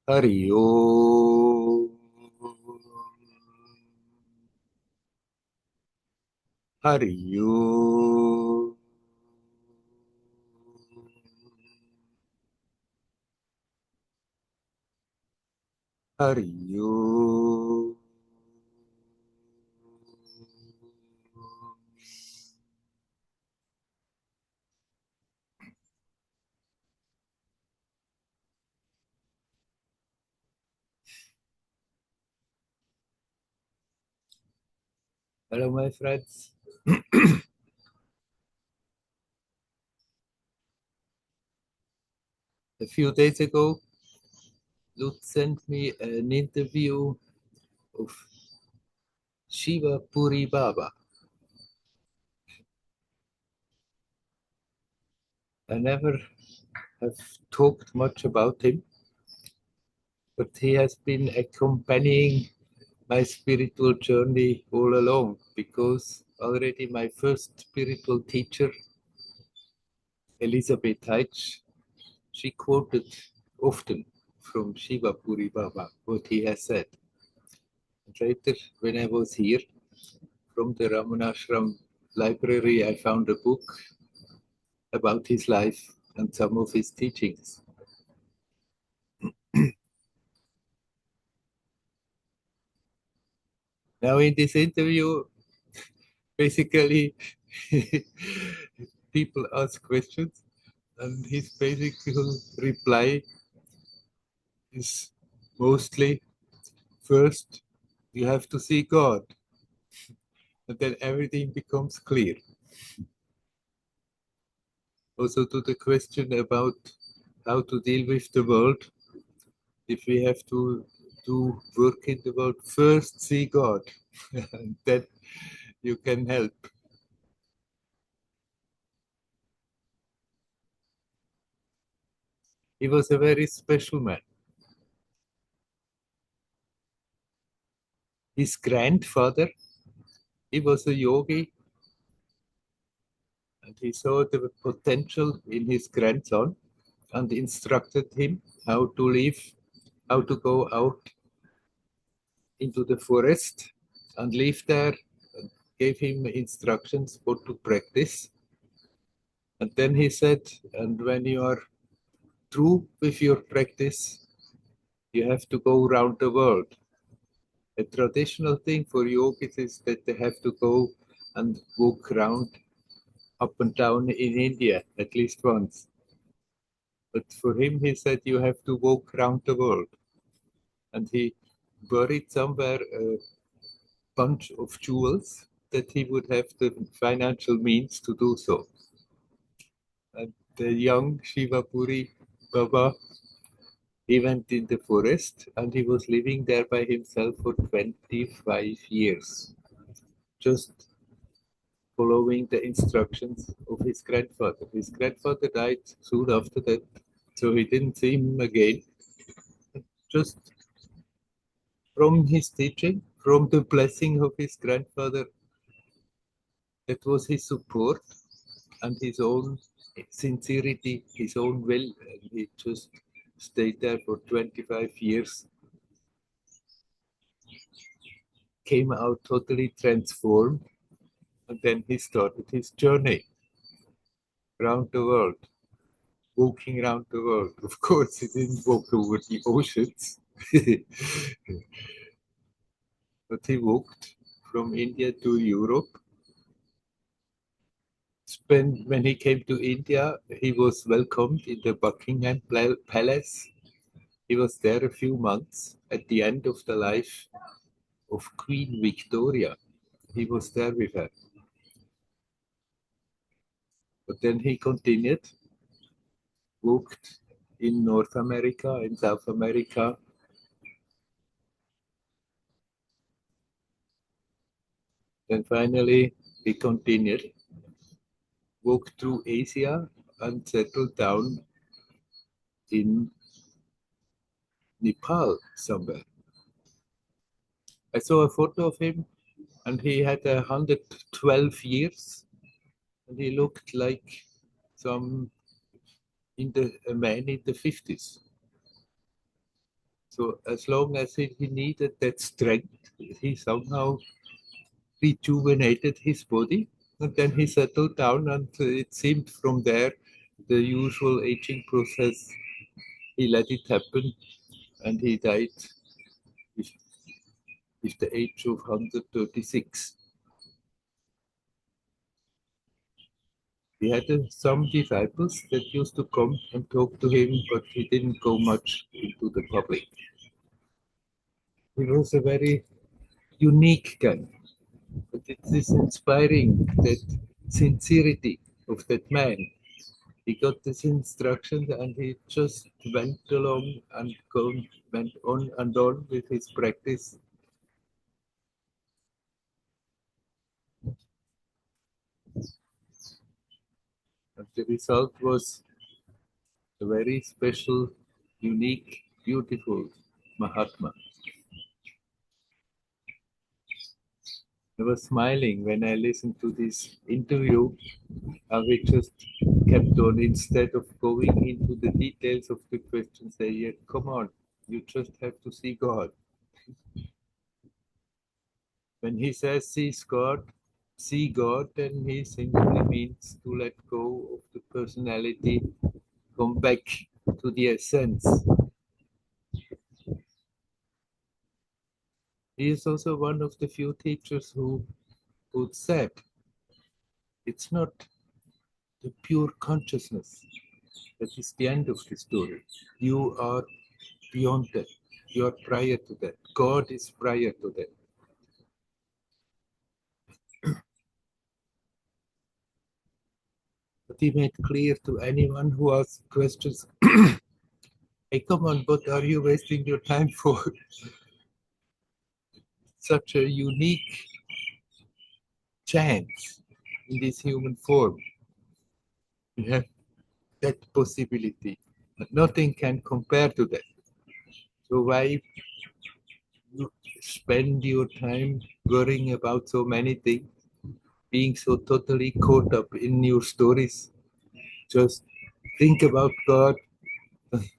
Hari Om. Hari Om. Hari Om. Hello, my friends. A few days ago, Lutz sent me an interview of Shiva Puri Baba. I never have talked much about him, but he has been accompanying my spiritual journey all along because already my first spiritual teacher, Elizabeth Heitsch, she quoted often from Shiva Puri Baba what he has said. And later, when I was here from the Ramanashram library, I found a book about his life and some of his teachings. Now, in this interview, basically, people ask questions, and his basic reply is mostly first, you have to see God, and then everything becomes clear. Also, to the question about how to deal with the world, if we have to do work in the world, first see God, and then you can help. He was a very special man. His grandfather, he was a yogi, and he saw the potential in his grandson and instructed him how to live, how to go out into the forest and live there, and gave him instructions what to practice. And then he said, and when you are through with your practice, you have to go around the world. A traditional thing for yogis is that they have to go and walk around up and down in India at least once. But for him, he said, you have to walk around the world. And he buried somewhere a bunch of jewels that he would have the financial means to do so. And the young Shivapuri Baba, he went in the forest and he was living there by himself for 25 years, just following the instructions of his grandfather. His grandfather died soon after that, so he didn't see him again. Just from his teaching, from the blessing of his grandfather, that was his support and his own sincerity, his own will. And he just stayed there for 25 years, came out totally transformed, and then he started his journey around the world, walking around the world. Of course, he didn't walk over the oceans, but he walked from India to Europe. When he came to India, he was welcomed in the Buckingham Palace. He was there a few months at the end of the life of Queen Victoria. He was there with her. But then he continued, worked in North America, in South America. Then finally he continued, walked through Asia and settled down in Nepal somewhere. I saw a photo of him and he had 112 years and he looked like some a man in the 50s. So as long as he needed that strength, he somehow rejuvenated his body, and then he settled down, and it seemed from there the usual aging process. He let it happen, and he died with, with the age of 136. He had some disciples that used to come and talk to him, but he didn't go much into the public. He was a very unique guy, but it is inspiring that sincerity of that man. He got this instruction and he just went along and went on and on with his practice. And the result was a very special, unique, beautiful Mahatma. I was smiling when I listened to this interview, how he just kept on, instead of going into the details of the question, say, yeah, come on, you just have to When he says see God, then he simply means to let go of the personality, come back to the essence. He is also one of the few teachers who said it's not the pure consciousness that is the end of the story. You are beyond that. You are prior to that. God is prior to that. But he made clear to anyone who asks questions, hey, come on, what are you wasting your time for? Such a unique chance in this human form. You have that possibility. But nothing can compare to that. So why you spend your time worrying about so many things, being so totally caught up in your stories? Just think about God,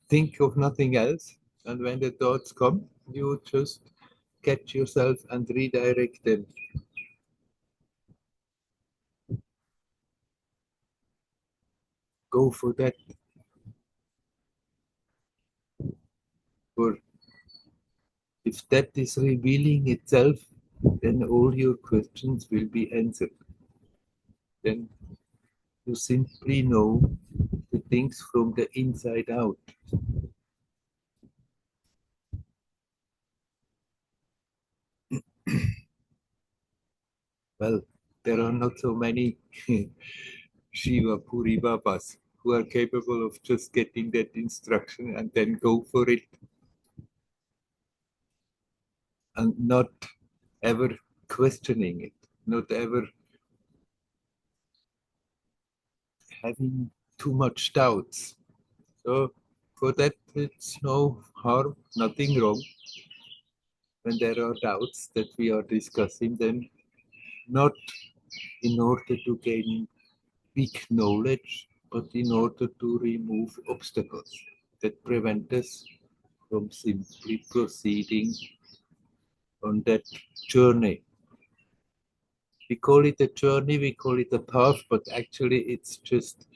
think of nothing else, and when the thoughts come, you just catch yourself and redirect them. Go for that. For if that is revealing itself, then all your questions will be answered. Then you simply know the things from the inside out. Well, there are not so many Shiva Puri Babas who are capable of just getting that instruction and then go for it and not ever questioning it, not ever having too much doubts. So for that, it's no harm, nothing wrong. When there are doubts that we are discussing, then not in order to gain big knowledge, but in order to remove obstacles that prevent us from simply proceeding on that journey. We call it a journey, we call it a path, but actually it's just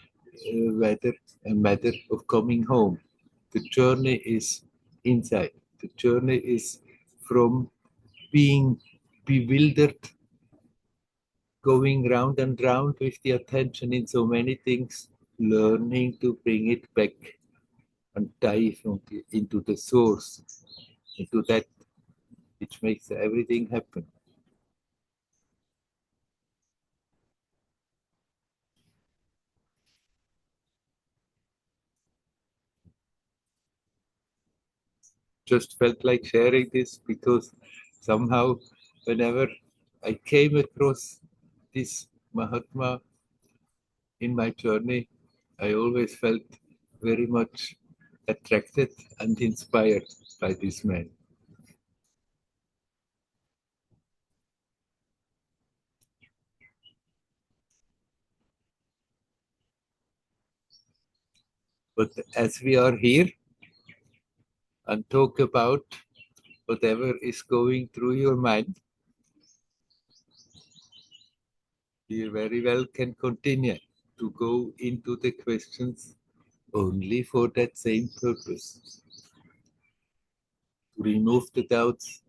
a matter of coming home. The journey is inside. The journey is from being bewildered, going round and round with the attention in so many things, learning to bring it back and dive into the source, into that which makes everything happen. Just felt like sharing this because somehow, whenever I came across this Mahatma in my journey, I always felt very much attracted and inspired by this man. But as we are here, and talk about whatever is going through your mind, you very well can continue to go into the questions only for that same purpose. To remove the doubts,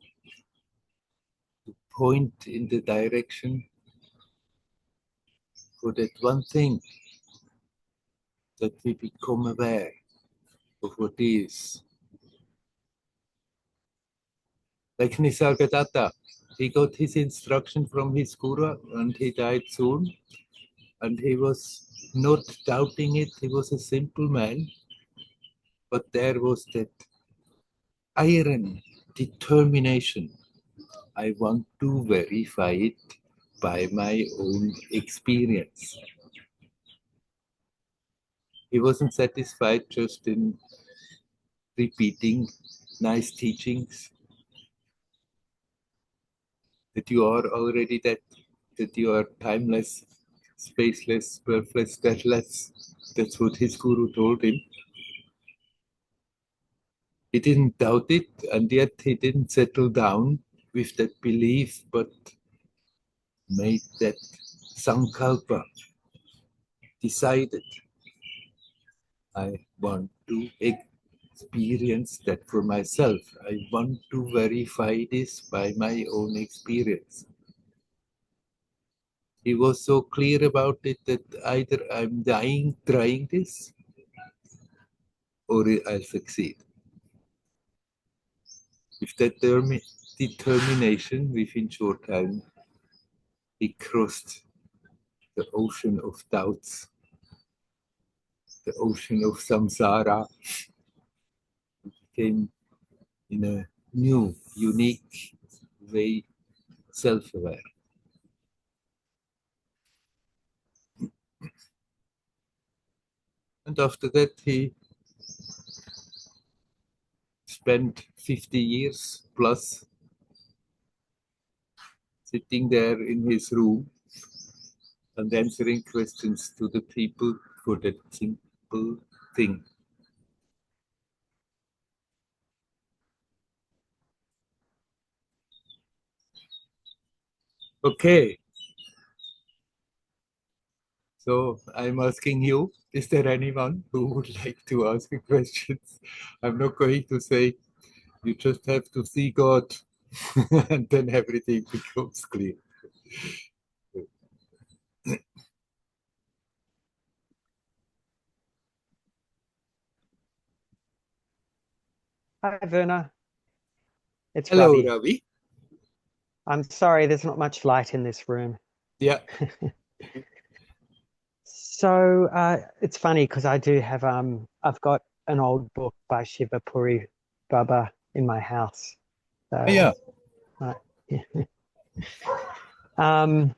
to point in the direction for that one thing, that we become aware of what is. Like Nisargadatta, he got his instruction from his guru and he died soon. And he was not doubting it, he was a simple man. But there was that iron determination. I want to verify it by my own experience. He wasn't satisfied just in repeating nice teachings, that you are already that you are timeless, spaceless, birthless, deathless. That's what his guru told him. He didn't doubt it, and yet he didn't settle down with that belief, but made that sankalpa, decided, I want to experience that for myself. I want to verify this by my own experience. He was so clear about it that either I'm dying trying this or I'll succeed. With that determination, within short time, he crossed the ocean of doubts, the ocean of samsara, became in a new, unique way self-aware. And after that, he spent 50 years plus sitting there in his room and answering questions to the people for that simple thing. Okay. So I'm asking you, is there anyone who would like to ask a question? I'm not going to say you just have to see God and then everything becomes clear. Hi, Werner. It's Hello, Ravi. Ravi. I'm sorry, there's not much light in this room. Yeah. So it's funny because I do have I've got an old book by Shiva Puri Baba in my house. So Yeah. yeah. Um,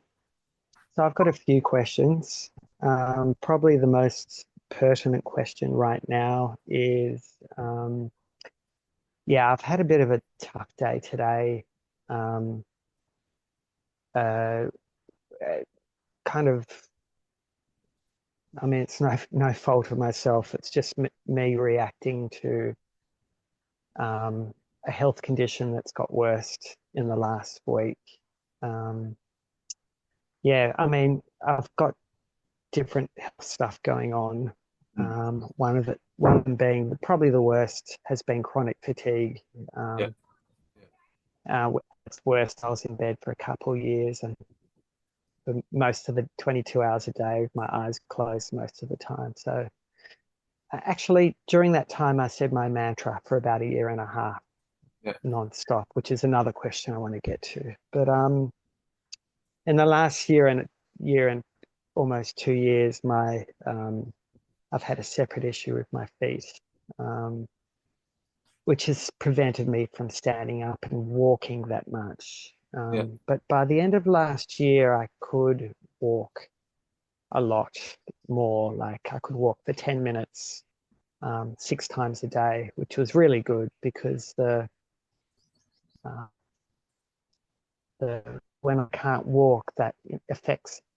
so I've got a few questions. Probably the most pertinent question right now is yeah, I've had a bit of a tough day today. Um, uh, kind of I mean, it's no fault of myself. It's just me reacting to a health condition that's got worse in the last week. Um, yeah, I mean, I've got different health stuff going on. One of them being probably the worst has been chronic fatigue. Yeah. It's worse. I was in bed for a couple of years, and for most of the 22 hours a day, with my eyes closed most of the time. So actually, during that time, I said my mantra for about a year and a half, Yeah. non-stop, which is another question I want to get to. But in the last year and almost 2 years, I've had a separate issue with my feet, um, which has prevented me from standing up and walking that much. Yeah. But by the end of last year, I could walk a lot more. Like I could walk for 10 minutes 6 times a day, which was really good because uh, the when I can't walk, that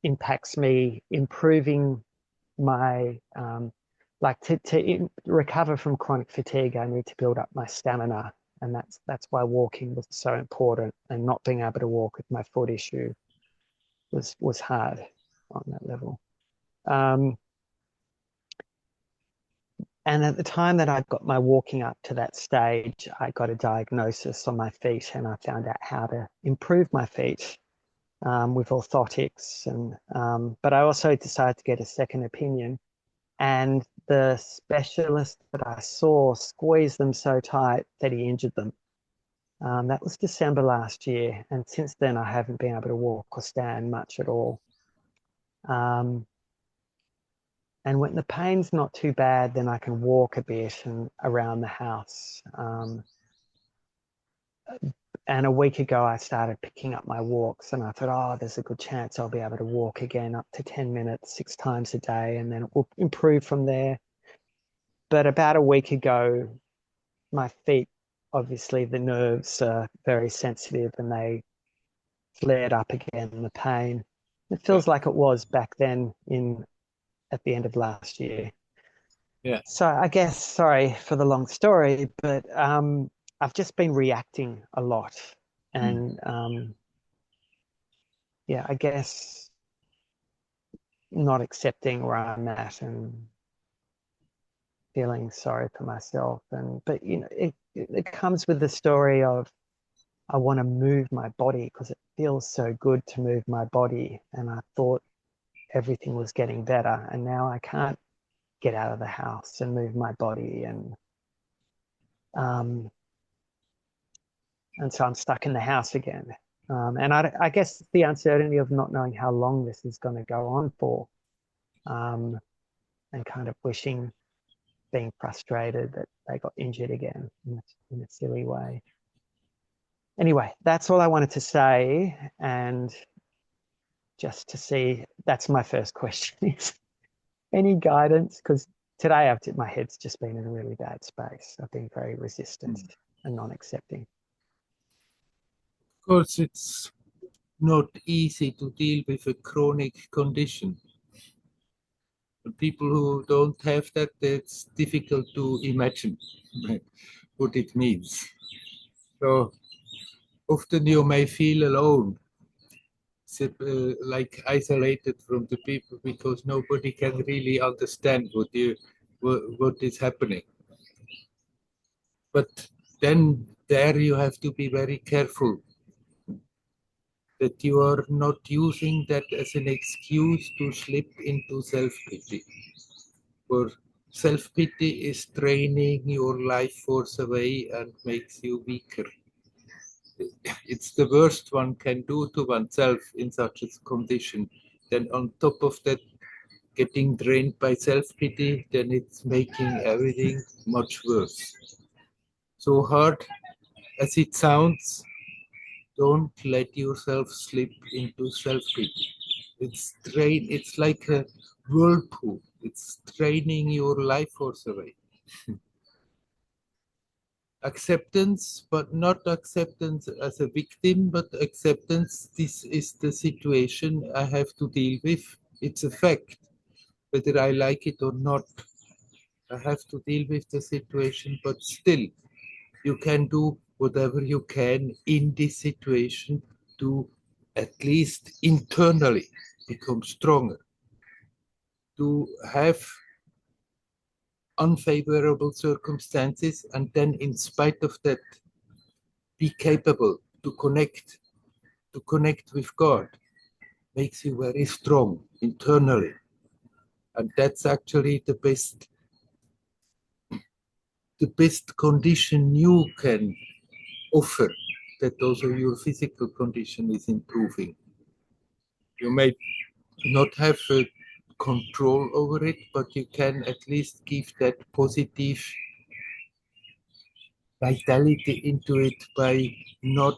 impacts me improving my like to recover from chronic fatigue, I need to build up my stamina, and that's why walking was so important. And not being able to walk with my foot issue was hard on that level. And at the time that I got my walking up to that stage, I got a diagnosis on my feet, and I found out how to improve my feet with orthotics. And but I also decided to get a second opinion. And the specialist that I saw squeezed them so tight that he injured them. That was December last year, and since then I haven't been able to walk or stand much at all. And when the pain's not too bad, then I can walk a bit and around the house. And a week ago, I started picking up my walks, and I thought, oh, there's a good chance I'll be able to walk again up to 10 minutes, 6 times a day, and then it will improve from there. But about a week ago, my feet, obviously the nerves are very sensitive, and they flared up again, the pain. It feels like it was back then at the end of last year. Yeah. So I guess, sorry for the long story, but I've just been reacting a lot. And yeah, I guess not accepting where I'm at and feeling sorry for myself. But you know, it comes with the story of I want to move my body because it feels so good to move my body. And I thought everything was getting better, and now I can't get out of the house and move my body, and so I'm stuck in the house again. And I guess the uncertainty of not knowing how long this is going to go on for, and kind of wishing, being frustrated that they got injured again in a silly way. Anyway, that's all I wanted to say. And just to see, that's my first question is any guidance? Because today my head's just been in a really bad space. I've been very resistant and non-accepting. Of course, it's not easy to deal with a chronic condition. For people who don't have that, it's difficult to imagine what it means. So often you may feel alone, like isolated from the people, because nobody can really understand what is happening. But then there you have to be very careful that you are not using that as an excuse to slip into self-pity. For self-pity is draining your life force away and makes you weaker. It's the worst one can do to oneself in such a condition. Then on top of that, getting drained by self-pity, then it's making everything much worse. So hard as it sounds, don't let yourself slip into self-pity. It's like a whirlpool. It's draining your life force away. Acceptance, but not acceptance as a victim, but acceptance, this is the situation I have to deal with. It's a fact, whether I like it or not. I have to deal with the situation, but still, you can do whatever you can in this situation to at least internally become stronger, to have unfavorable circumstances, and then in spite of that, be capable to connect with God, makes you very strong internally. And that's actually the best condition you can offer, that also your physical condition is improving. You may not have control over it, but you can at least give that positive vitality into it by not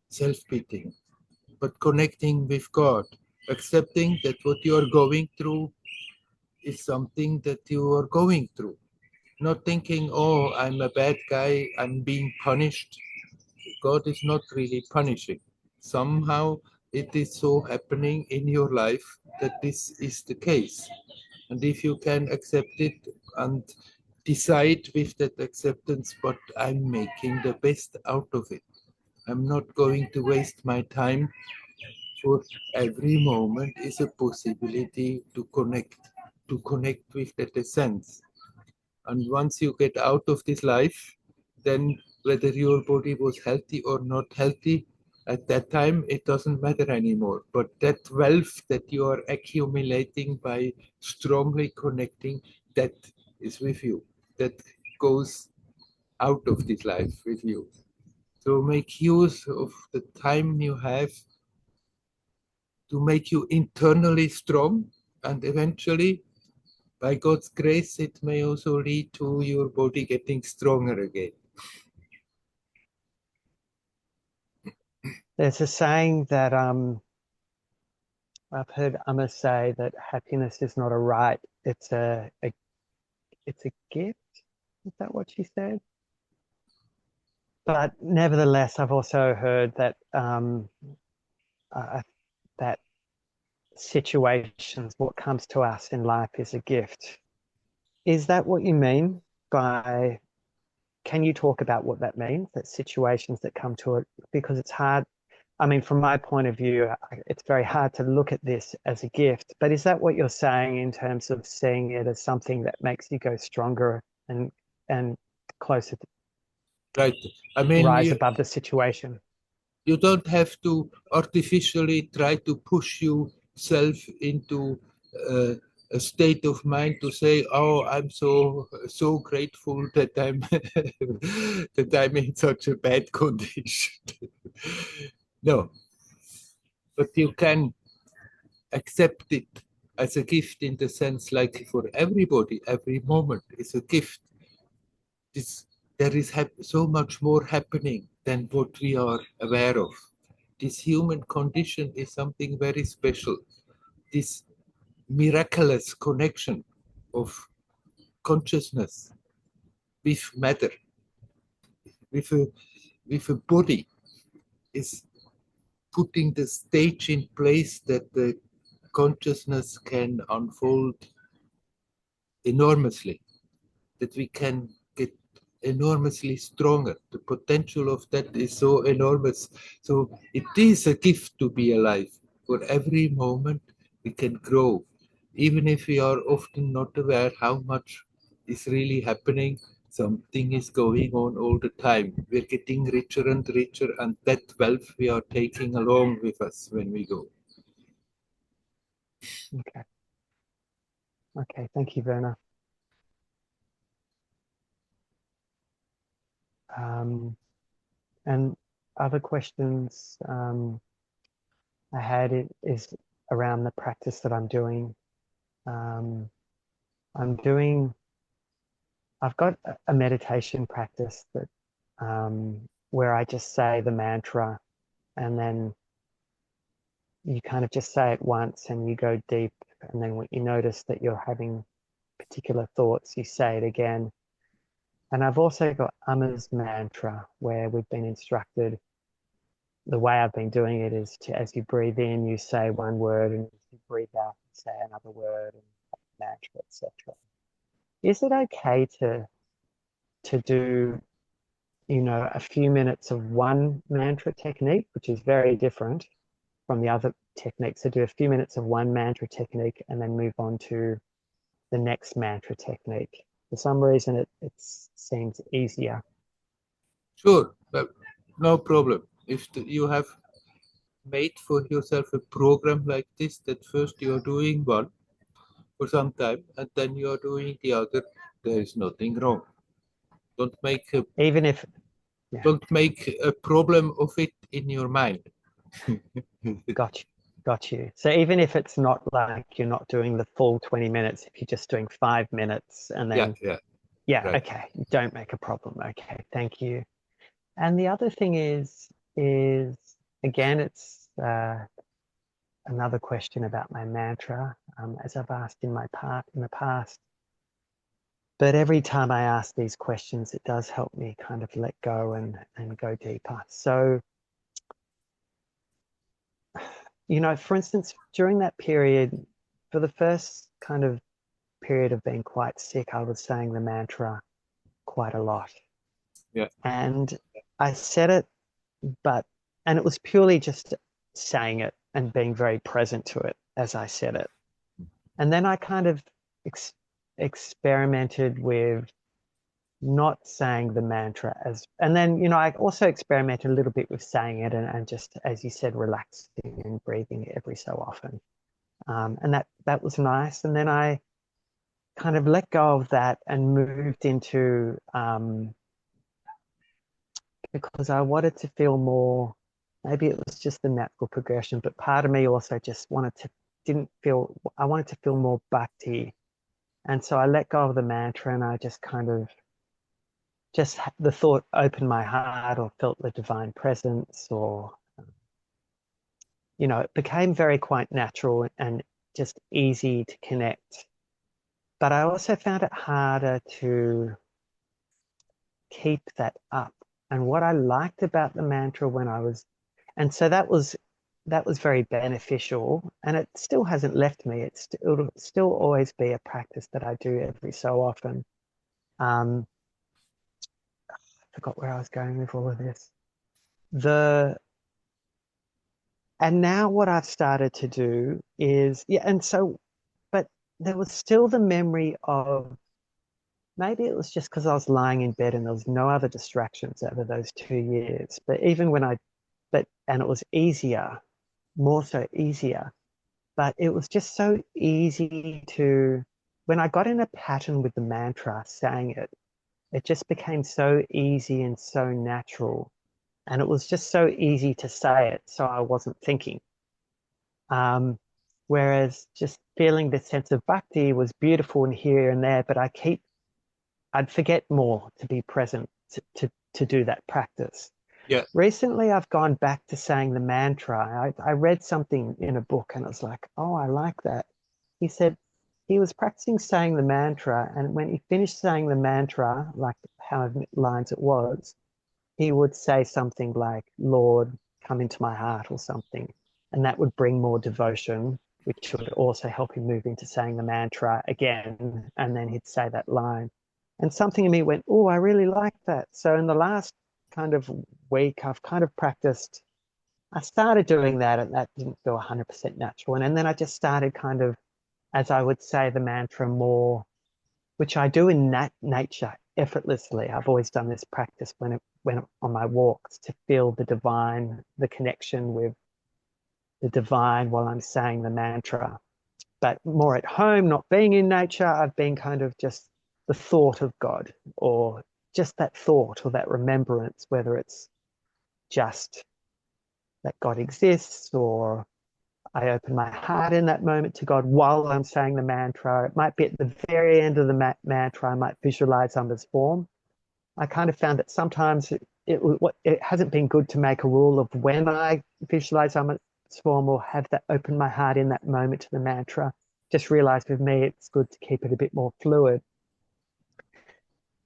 self-pitying, but connecting with God, accepting that what you are going through is something that you are going through. Not thinking, oh, I'm a bad guy, I'm being punished. God is not really punishing. Somehow it is so happening in your life that this is the case. And if you can accept it and decide with that acceptance, but I'm making the best out of it. I'm not going to waste my time, for every moment is a possibility to connect with that essence. And once you get out of this life, then whether your body was healthy or not healthy, at that time, it doesn't matter anymore. But that wealth that you are accumulating by strongly connecting, that is with you. That goes out of this life with you. So make use of the time you have to make you internally strong, and eventually, by God's grace, it may also lead to your body getting stronger again. There's a saying that I've heard Amma say, that happiness is not a right, it's a gift. Is that what she said? But nevertheless, I've also heard that that situations, what comes to us in life, is a gift. Is that what you mean by? Can you talk about what that means? That situations that come to it, because it's hard. I mean, from my point of view, it's very hard to look at this as a gift. But is that what you're saying in terms of seeing it as something that makes you go stronger and closer to Right. I mean, rise above the situation? you don't have to artificially try to push yourself into a state of mind to say, "Oh, I'm so grateful that I'm that I'm in such a bad condition." No, but you can accept it as a gift in the sense, like for everybody, every moment is a gift. This, there is so much more happening than what we are aware of. This human condition is something very special. This miraculous connection of consciousness with matter, with a body, is putting the stage in place that the consciousness can unfold enormously, that we can get enormously stronger. The potential of that is so enormous. So it is a gift to be alive. For every moment we can grow, even if we are often not aware how much is really happening. Something is going on all the time. We're getting richer and richer, and that wealth we are taking along with us when we go. Okay. Okay. Thank you, Werner. And other questions I had is around the practice that I'm doing. I'm doing, I've got a meditation practice that where I just say the mantra, and then you kind of just say it once and you go deep, and then when you notice that you're having particular thoughts, you say it again. And I've also got Amma's mantra, where we've been instructed, the way I've been doing it is to, as you breathe in, you say one word, and as you breathe out, you say another word, and mantra, etc. Is it okay to do, you know, a few minutes of one mantra technique, which is very different from the other techniques? So do a few minutes of one mantra technique and then move on to the next mantra technique. For some reason, it seems easier. Sure, but no problem. If you have made for yourself a program like this, that first you are doing one for some time and then you are doing the other, there is nothing wrong. Don't make a Even if, yeah, don't make a problem of it in your mind. got you, got you. So even if it's not like you're not doing the full 20 minutes, if you're just doing 5 minutes and Yeah, then, yeah, yeah, right. okay, don't make a problem. Okay, thank you. And the other thing is again, it's another question about my mantra, as I've asked in the past. But every time I ask these questions, it does help me kind of let go and go deeper. So, you know, for instance, during that period, for the first kind of period of being quite sick, I was saying the mantra quite a lot. Yeah. And I said it, and it was purely just saying it and being very present to it as I said it. And then I kind of experimented with not saying the mantra and then, you know, I also experimented a little bit with saying it and just, as you said, relaxing and breathing every so often. And that was nice. And then I kind of let go of that and moved into, because I wanted to feel more, maybe it was just the natural progression, but part of me also just I wanted to feel more bhakti. And so I let go of the mantra and I just kind of, just the thought opened my heart or felt the divine presence, or, you know, it became very quite natural and just easy to connect. But I also found it harder to keep that up. And what I liked about the mantra and so that was very beneficial, and it still hasn't left me. It'll still always be a practice that I do every so often. I forgot where I was going with all of this. And now what I've started to do is, yeah, and so, but there was still the memory of, maybe it was just because I was lying in bed and there was no other distractions over those 2 years. But even when and it was easier, more so easier, but it was just so easy when I got in a pattern with the mantra, saying it, it just became so easy and so natural. And it was just so easy to say it, so I wasn't thinking. Whereas just feeling this sense of bhakti was beautiful and here and there, but I'd forget more to be present to do that practice. Yeah. Recently, I've gone back to saying the mantra. I read something in a book and I was like, oh, I like that. He said he was practicing saying the mantra, and when he finished saying the mantra, like however many lines it was, he would say something like, Lord, come into my heart, or something. And that would bring more devotion, which would also help him move into saying the mantra again. And then he'd say that line. And something in me went, oh, I really like that. So in the last kind of week, I've kind of practiced. I started doing that, and that didn't feel 100% natural. And then I just started kind of, as I would say the mantra more, which I do in nature effortlessly. I've always done this practice when on my walks, to feel the divine, the connection with the divine while I'm saying the mantra. But more at home, not being in nature, I've been kind of just the thought of God, or just that thought or that remembrance, whether it's just that God exists, or I open my heart in that moment to God while I'm saying the mantra. It might be at the very end of the mantra, I might visualize Amber's form. I kind of found that sometimes it hasn't been good to make a rule of when I visualize Amber's form or have that open my heart in that moment to the mantra. Just realized with me, it's good to keep it a bit more fluid.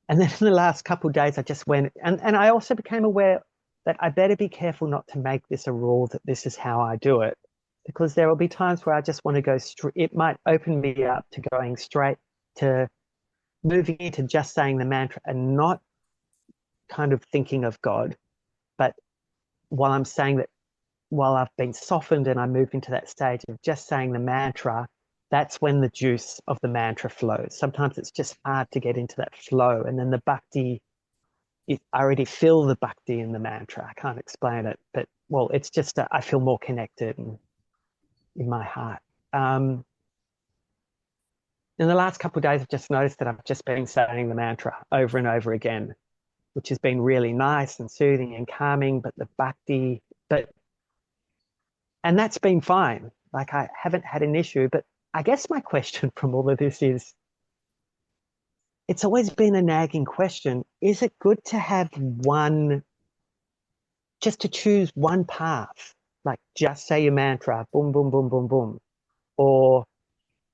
And then in the last couple of days, I just went, and I also became aware that I better be careful not to make this a rule that this is how I do it, because there will be times where I just want to go straight. It might open me up to going straight to moving into just saying the mantra and not kind of thinking of God. But while I'm saying that, while I've been softened and I move into that stage of just saying the mantra, that's when the juice of the mantra flows. Sometimes it's just hard to get into that flow. And then the bhakti, I already feel the bhakti in the mantra. I can't explain it, but well, it's just, I feel more connected in my heart. In the last couple of days, I've just noticed that I've just been saying the mantra over and over again, which has been really nice and soothing and calming, but the bhakti, and that's been fine. Like, I haven't had an issue, but I guess my question from all of this is, it's always been a nagging question. Is it good to have just to choose one path? Like, just say your mantra, boom, boom, boom, boom, boom.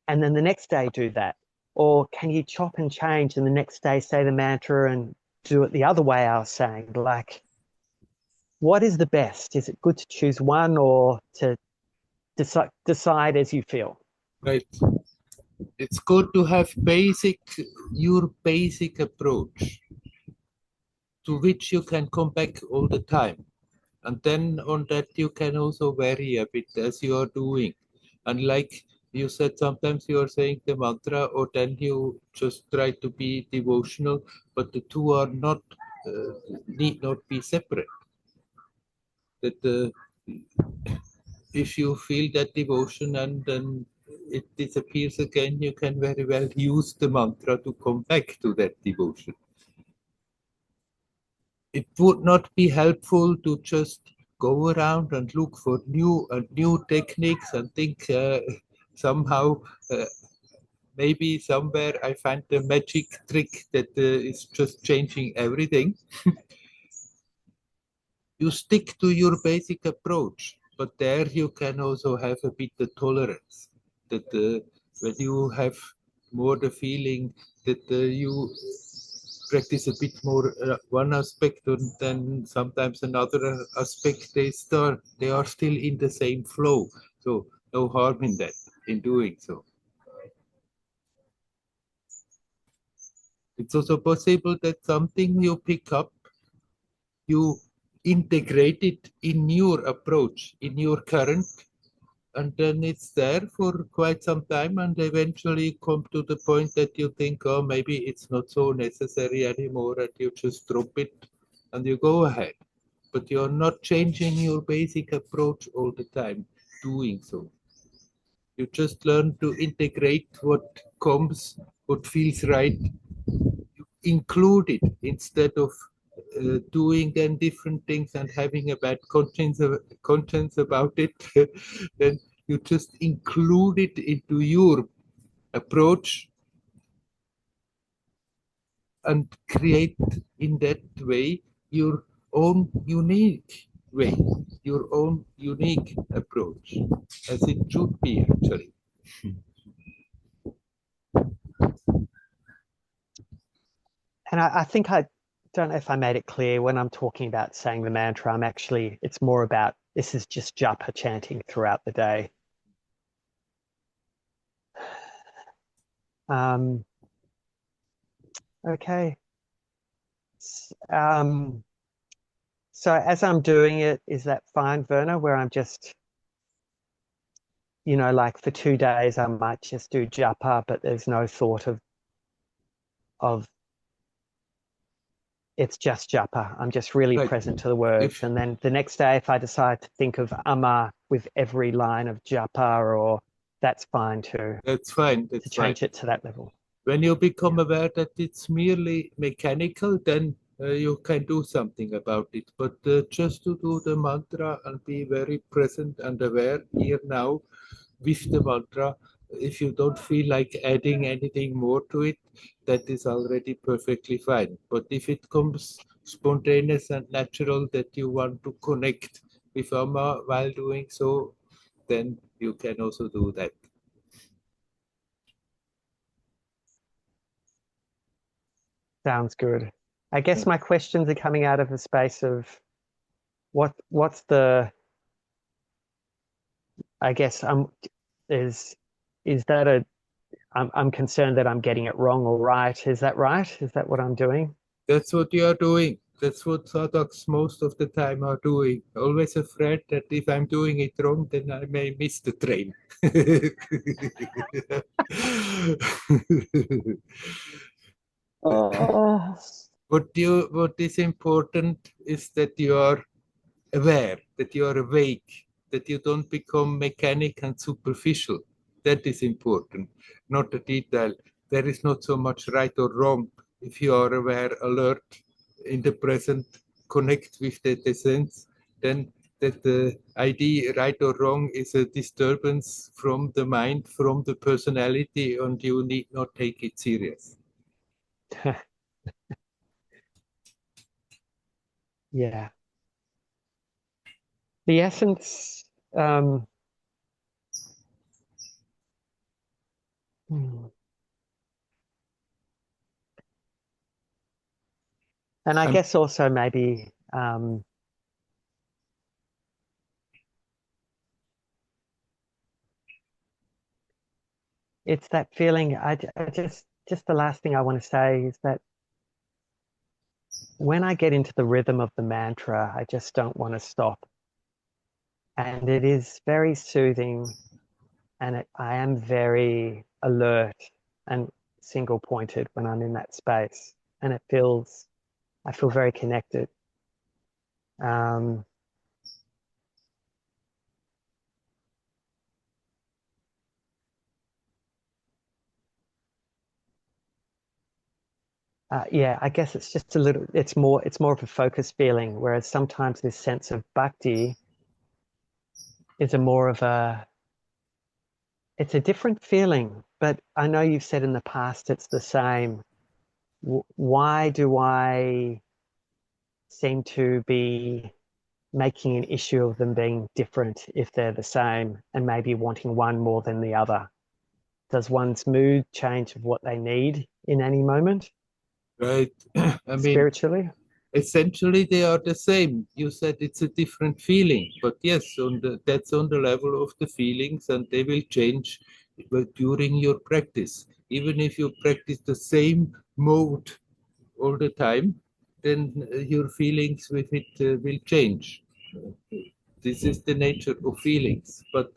And then the next day do that. Or can you chop and change and the next day say the mantra and do it the other way I was saying? Like, what is the best? Is it good to choose one, or to decide as you feel? Right. It's good to have your basic approach to which you can come back all the time. And then on that, you can also vary a bit as you are doing. And like you said, sometimes you are saying the mantra, or then you just try to be devotional, but the two are not, need not be separate. That if you feel that devotion and then it disappears again, you can very well use the mantra to come back to that devotion. It would not be helpful to just go around and look for new techniques and think somehow maybe somewhere I find the magic trick that is just changing everything. You stick to your basic approach, but there you can also have a bit of tolerance. That when you have more the feeling that you practice a bit more one aspect and then sometimes another aspect, they are still in the same flow. So no harm in that, in doing so. It's also possible that something you pick up, you integrate it in your approach, in your current, and then it's there for quite some time and eventually come to the point that you think, oh, maybe it's not so necessary anymore, and you just drop it and you go ahead. But you're not changing your basic approach all the time doing so. You just learn to integrate what comes, what feels right, include it instead of doing then different things and having a bad conscience about it. Then you just include it into your approach and create in that way your own unique way, your own unique approach, as it should be actually. And I think I don't know if I made it clear when I'm talking about saying the mantra, it's more about this is just japa chanting throughout the day. Okay. So as I'm doing it, is that fine, Werner, where I'm just, like for 2 days, I might just do japa, but there's no thought of it's just japa. I'm just really Right. present to the words. If And then the next day, if I decide to think of ama with every line of japa, or that's fine too, that's fine, to that's fine. change it to that level. When you become Yeah. aware that it's merely mechanical, then you can do something about it. But just to do the mantra and be very present and aware here now with the mantra, if you don't feel like adding anything more to it, that is already perfectly fine. But if it comes spontaneous and natural that you want to connect with Amma while doing so, then you can also do that. Sounds good. I guess my questions are coming out of the space of what's the, I guess is that I'm concerned that I'm getting it wrong or right. Is that right? Is that what I'm doing? That's what you are doing. That's what sadhaks most of the time are doing. Always afraid that if I'm doing it wrong, then I may miss the train. Oh, What is important is that you are aware, that you are awake, that you don't become mechanic and superficial. That is important, not the detail. There is not so much right or wrong if you are aware, alert, in the present, connect with the essence, then that the idea right or wrong is a disturbance from the mind, from the personality, and you need not take it serious. yeah. The essence, um, hmm. And I And guess also maybe it's that feeling. I just the last thing I want to say is that when I get into the rhythm of the mantra, I just don't want to stop. And it is very soothing, and I am very alert and single pointed when I'm in that space. And I feel very connected. Um, yeah, I guess it's just a little, it's more of a focus feeling, whereas sometimes this sense of bhakti is a more of a, it's a different feeling, but I know you've said in the past it's the same. Why do I seem to be making an issue of them being different if they're the same and maybe wanting one more than the other? Does one's mood change of what they need in any moment Right. I mean, spiritually? essentially they are the same. You said it's a different feeling, but yes, that's on the level of the feelings, and they will change during your practice. Even if you practice the same mode all the time, then your feelings with it will change. This is the nature of feelings. But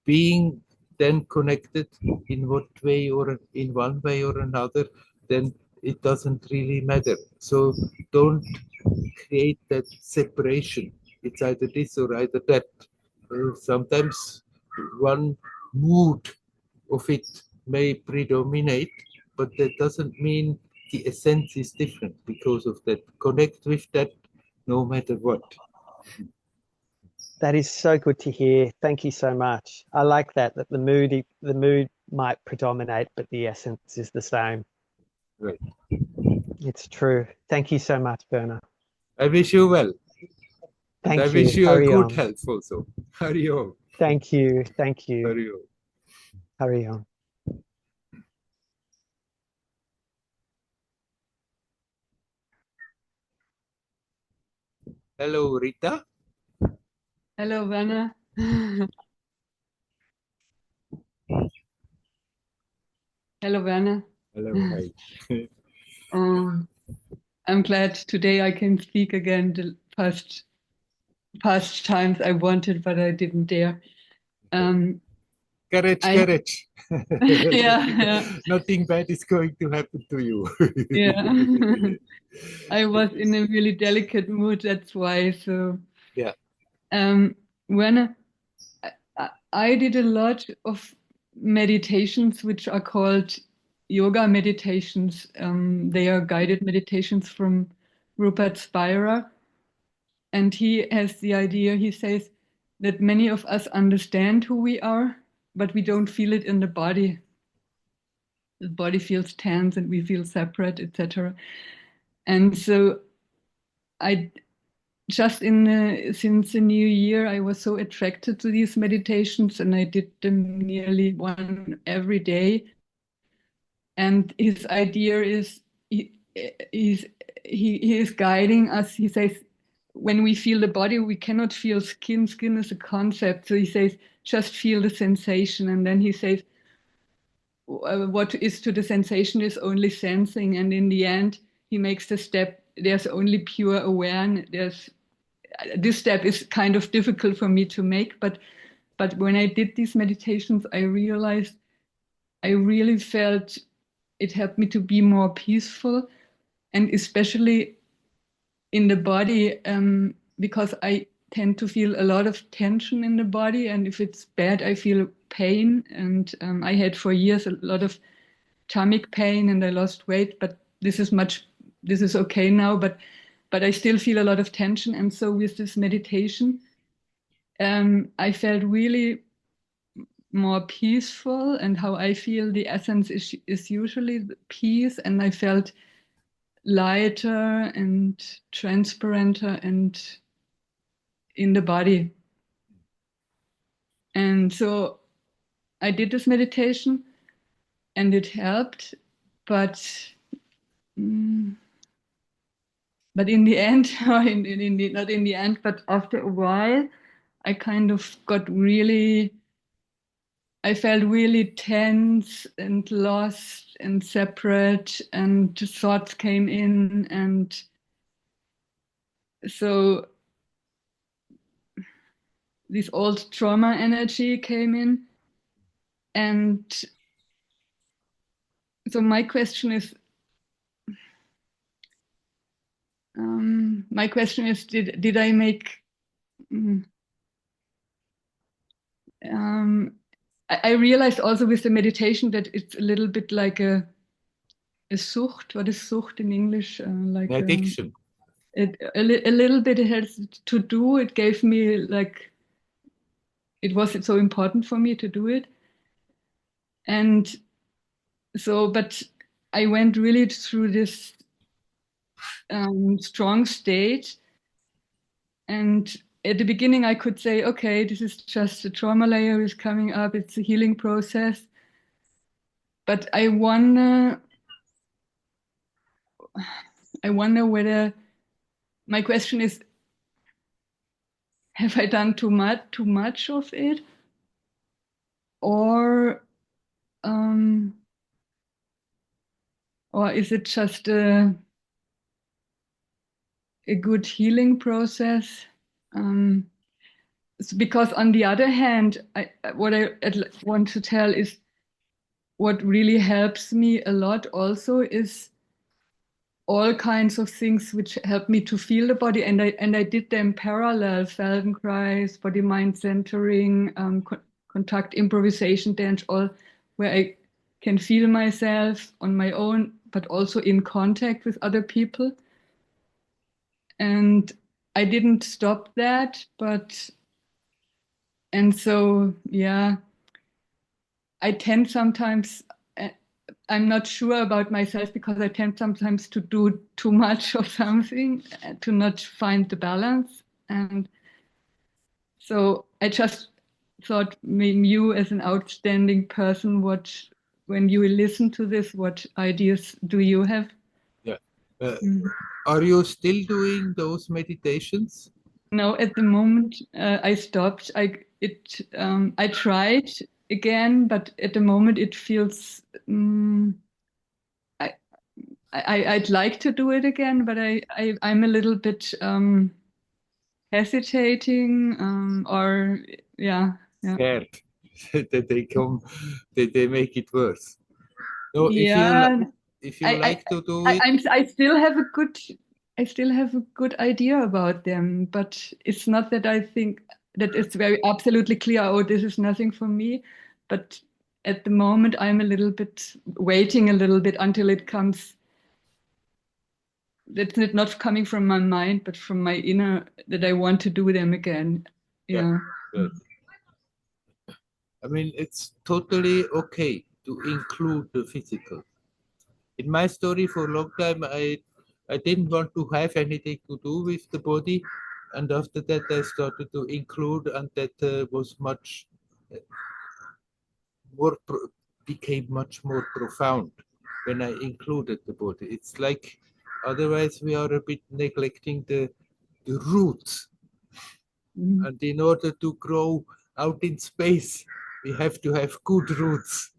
being then connected in what way or in one way or another, then it doesn't really matter. So don't create that separation. It's either this or either that. Sometimes one mood of it may predominate, but that doesn't mean the essence is different because of that. Connect with that no matter what. That is so good to hear. Thank you so much. I like that the mood might predominate, but the essence is the same. Right. It's true. Thank you so much, Werner. I wish you well, and I Thank you. wish you a Hurry good on. health also. Hurry on. Thank you. Thank you. Hurry on. Hurry on. Hello, Rita. Hello, Werner. Hello, Werner. Hello, hi. Um, I'm glad today I can speak again. The past times I wanted, but I didn't dare. Courage, I courage. yeah, Nothing bad is going to happen to you. yeah. I was in a really delicate mood, that's why. So, Yeah. Werner, I did a lot of meditations which are called yoga meditations. They are guided meditations from Rupert Spira. And he has the idea, he says, that many of us understand who we are, but we don't feel it in the body. The body feels tense and we feel separate, etc. And so I just since the new year, I was so attracted to these meditations and I did them nearly one every day. And his idea is he's, he is guiding us. He says, when we feel the body, we cannot feel skin. Skin is a concept. So he says, just feel the sensation. And then he says, what is to the sensation is only sensing. And in the end, he makes the step, there's only pure awareness. This step is kind of difficult for me to make, but when I did these meditations, I realized I really felt it helped me to be more peaceful, and especially in the body, because I tend to feel a lot of tension in the body, and if it's bad, I feel pain. And I had for years a lot of tummy pain, and I lost weight, but this is okay now, but I still feel a lot of tension. And so with this meditation, I felt really more peaceful, and how I feel the essence is usually the peace, and I felt lighter and transparenter and in the body. And so I did this meditation and it helped, but mm, but in the end, or not in the end, but after a while, I kind of got really I felt really tense and lost and separate, and thoughts came in, and so this old trauma energy came in. And so my question is, did I make I realized also with the meditation that it's a little bit like a sucht. What is sucht in English? Like Addiction. A little bit it has to do. It gave me like, it was so important for me to do it. And so, but I went really through this strong state. And at the beginning, I could say, okay, this is just a trauma layer is coming up. It's a healing process. But I wonder whether, my question is, have I done too much of it? Or is it just a good healing process? Because on the other hand, what I want to tell is what really helps me a lot also is all kinds of things which help me to feel the body, and I did them parallel: Feldenkrais, body mind centering, contact improvisation dance, all where I can feel myself on my own, but also in contact with other people. And I didn't stop that, and so yeah, I tend sometimes, I'm not sure about myself because I tend sometimes to do too much of something, to not find the balance. And so I just thought, maybe you as an outstanding person, when you listen to this, what ideas do you have? Yeah. Are you still doing those meditations? No, at the moment I stopped. I tried again, but at the moment it feels I'd like to do it again, but I'm a little bit hesitating, or yeah. Scared that they make it worse. No, Yeah, if you like to do it, I still have a good idea about them, but it's not that I think that it's very absolutely clear, oh, this is nothing for me. But at the moment, I'm a little bit waiting a little bit until it comes. That's not coming from my mind, but from my inner, that I want to do them again. Yeah. good. I mean, it's totally okay to include the physical. In my story, for a long time, I didn't want to have anything to do with the body, and after that, I started to include, and that was much more became much more profound when I included the body. It's like otherwise we are a bit neglecting the roots. And in order to grow out in space, we have to have good roots.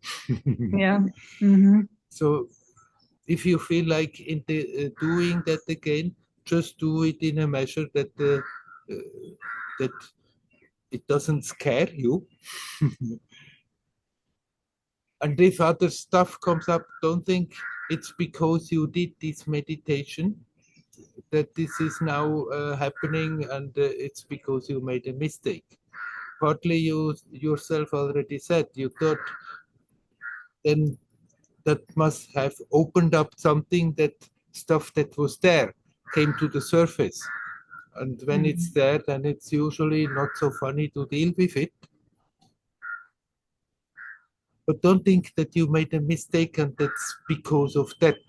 Yeah. Mm-hmm. So if you feel like in the doing that again, just do it in a measure that that it doesn't scare you. And if other stuff comes up, don't think it's because you did this meditation that this is now happening, and it's because you made a mistake. Partly you yourself already said you thought then that must have opened up something, that stuff that was there came to the surface. And when it's there, then it's usually not so funny to deal with it. But don't think that you made a mistake and that's because of that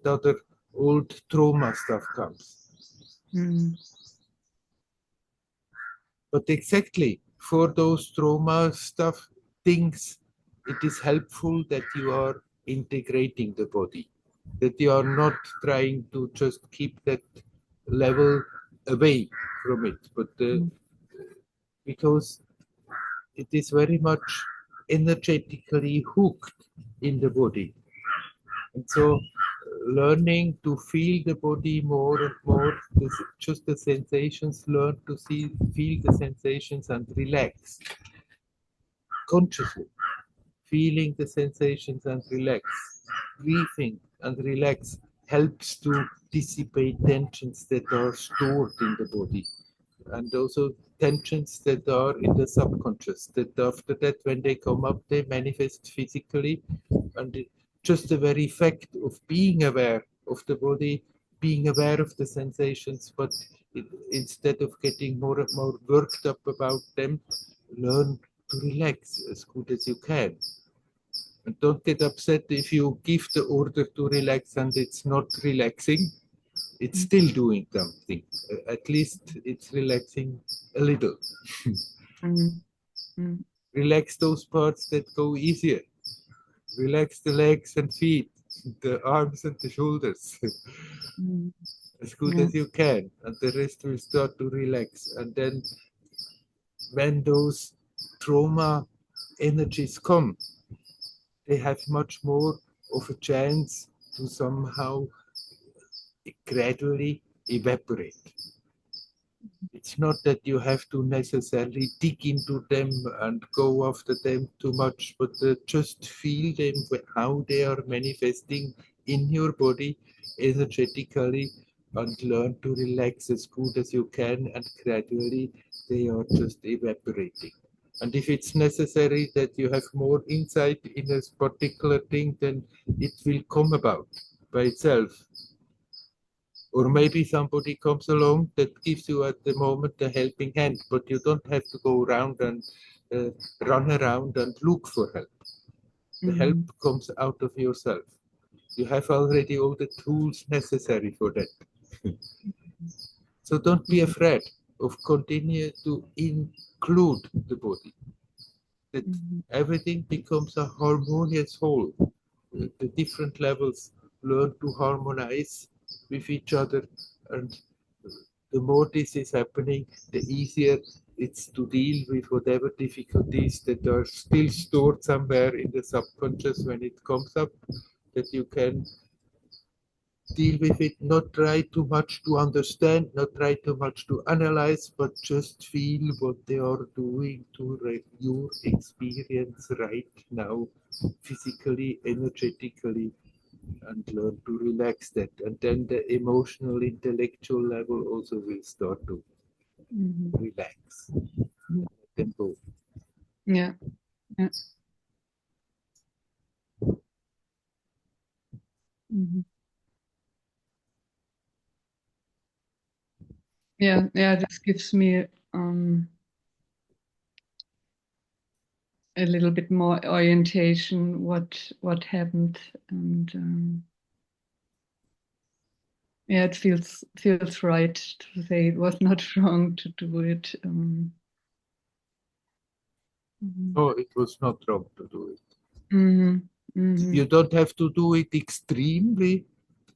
other old trauma stuff comes. But exactly for those trauma stuff things, it is helpful that you are integrating the body, that you are not trying to just keep that level away from it, but because it is very much energetically hooked in the body. And so learning to feel the body more and more, just the sensations, learn to feel the sensations and relax consciously. Feeling the sensations and relax. Breathing and relax helps to dissipate tensions that are stored in the body. And also tensions that are in the subconscious, that after that, when they come up, they manifest physically. And just the very fact of being aware of the body, being aware of the sensations, but instead of getting more and more worked up about them, learn to relax as good as you can. And don't get upset if you give the order to relax and it's not relaxing. It's still doing something. At least it's relaxing a little. Relax those parts that go easier. Relax the legs and feet, the arms and the shoulders. As good as you can. And the rest will start to relax. And then when those trauma energies come, they have much more of a chance to somehow gradually evaporate. It's not that you have to necessarily dig into them and go after them too much, but just feel them, how they are manifesting in your body energetically, and learn to relax as good as you can, and gradually they are just evaporating. And if it's necessary that you have more insight in a particular thing, then it will come about by itself. Or maybe somebody comes along that gives you at the moment a helping hand, but you don't have to go around and run around and look for help. The help comes out of yourself. You have already all the tools necessary for that. So don't be afraid of continue to include the body. That everything becomes a harmonious whole. The different levels learn to harmonize with each other, and the more this is happening, the easier it's to deal with whatever difficulties that are still stored somewhere in the subconscious when it comes up, that you can deal with it, not try too much to understand, not try too much to analyze, but just feel what they are doing to your experience right now, physically, energetically, and learn to relax that. And then the emotional, intellectual level also will start to relax. Let them go. Yeah. Yeah. Yeah, yeah, this gives me a little bit more orientation what happened, and yeah, it feels right to say it was not wrong to do it. Oh, it was not wrong to do it. You don't have to do it extremely.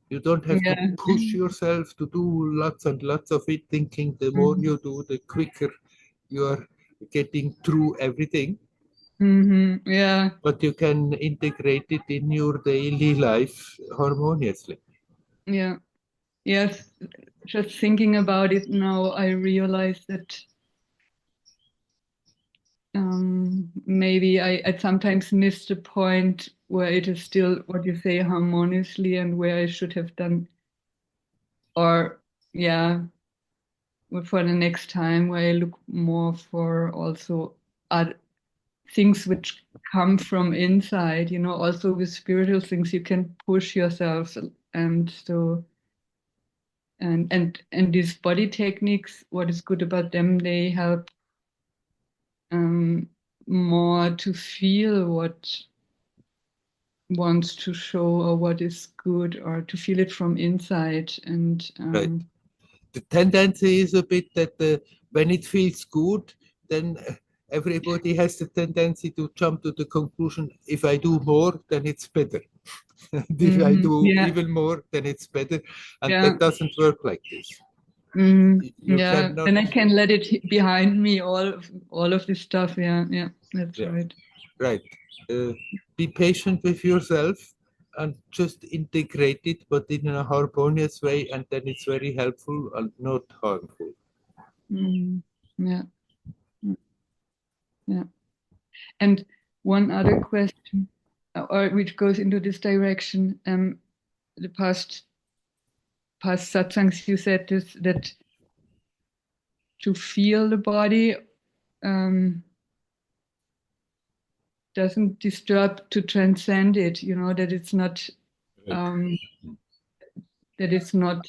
You don't have to push yourself to do lots and lots of it, thinking the more you do, the quicker you are getting through everything. Yeah. But you can integrate it in your daily life harmoniously. Yeah. Yes. Just thinking about it now, I realize that maybe I sometimes miss the point where it is still what you say harmoniously, and where I should have done, or yeah, for the next time where I look more for also other things which come from inside, also with spiritual things you can push yourself, and so and these body techniques, what is good about them, they help more to feel what wants to show, or what is good, or to feel it from inside. And right. The tendency is a bit that when it feels good, then everybody has the tendency to jump to the conclusion, if I do more, then it's better. And if I do even more, then it's better. And that doesn't work like this. You cannot... Then I can let it behind me, all of this stuff. Yeah, that's right. Right. Be patient with yourself and just integrate it, but in a harmonious way, and then it's very helpful and not harmful. Yeah. Yeah. And one other question, or which goes into this direction. The past satsangs you said this, that to feel the body doesn't disturb to transcend it. You know, that it's not that it's not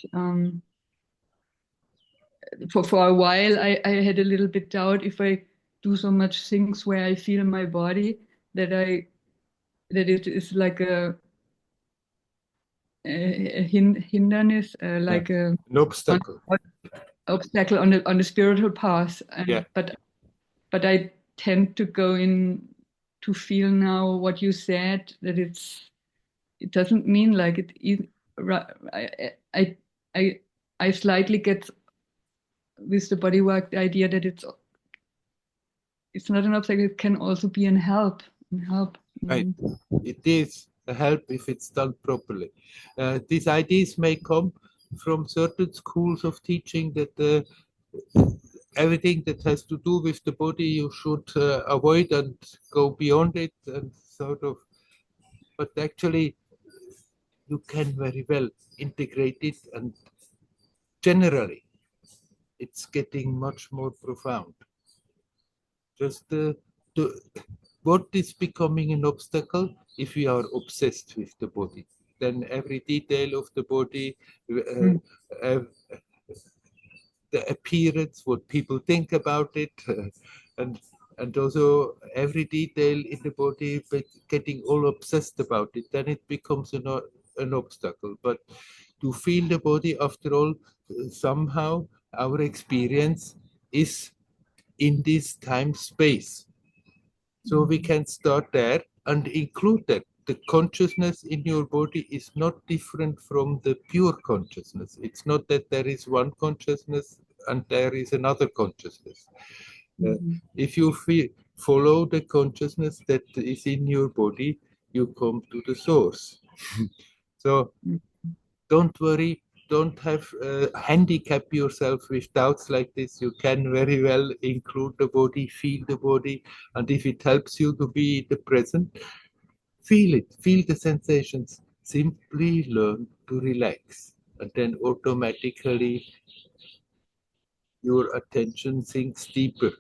for a while I had a little bit doubt if I do so much things where I feel my body that it is like a hindrance, like an obstacle. Obstacle on the spiritual path. Yeah. But I tend to go in to feel now what you said, that it doesn't mean like it. I slightly get with the body work the idea that it's not an obstacle, it can also be an help. Right. It is a help if it's done properly. These ideas may come from certain schools of teaching that everything that has to do with the body you should avoid and go beyond it and sort of, but actually you can very well integrate it, and generally it's getting much more profound. Just what is becoming an obstacle if we are obsessed with the body? Then every detail of the body, the appearance, what people think about it, and also every detail in the body, but getting all obsessed about it, then it becomes an obstacle. But to feel the body, after all, somehow our experience is in this time space. So we can start there and include that. The consciousness in your body is not different from the pure consciousness. It's not that there is one consciousness and there is another consciousness. If you follow the consciousness that is in your body, you come to the source. So don't worry, don't have handicap yourself with doubts like this. You can very well include the body, feel the body, and if it helps you to be in the present, feel it, feel the sensations. Simply learn to relax, and then automatically your attention sinks deeper,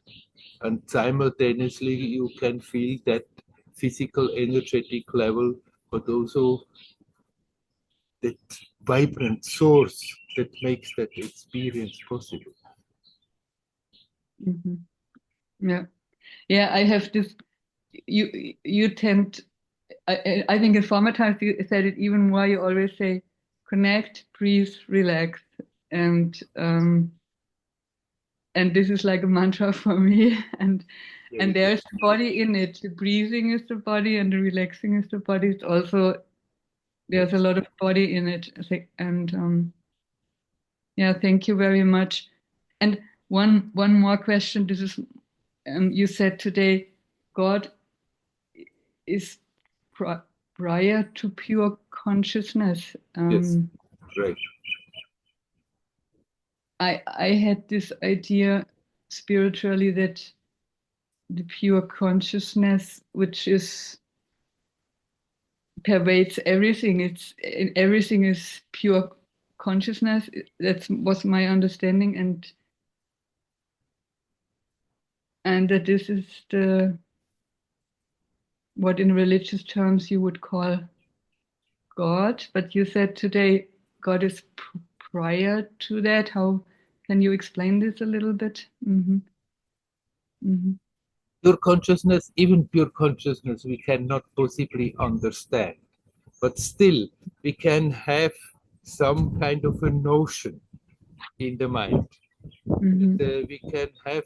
and simultaneously you can feel that physical energetic level, but also that vibrant source that makes that experience possible. Yeah, I have this. You tend. I think in former times you said it even more. You always say, connect, breathe, relax, and this is like a mantra for me. And there's the body in it. The breathing is the body, and the relaxing is the body. It's also there's a lot of body in it. I think, and yeah, thank you very much. And one more question. This is you said today, God is prior to pure consciousness. Yes, right. I had this idea spiritually that the pure consciousness, which is pervades everything, everything is pure consciousness. That was my understanding, and that this is the what in religious terms you would call God. But you said today God is prior to that. How can you explain this a little bit? Pure consciousness, even pure consciousness, we cannot possibly understand. But still, we can have some kind of a notion in the mind. We can have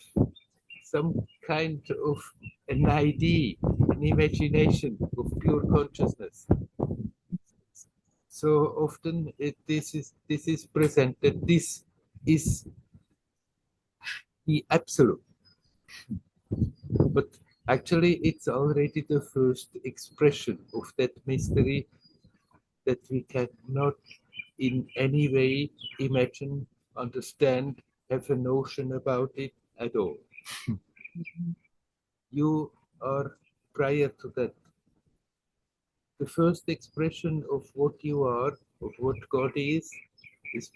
some kind of an idea, an imagination of pure consciousness. So often this is presented. This is the absolute. But Actually, it's already the first expression of that mystery that we cannot in any way imagine, understand, have a notion about it at all. You are prior to that. The first expression of what you are, of what God is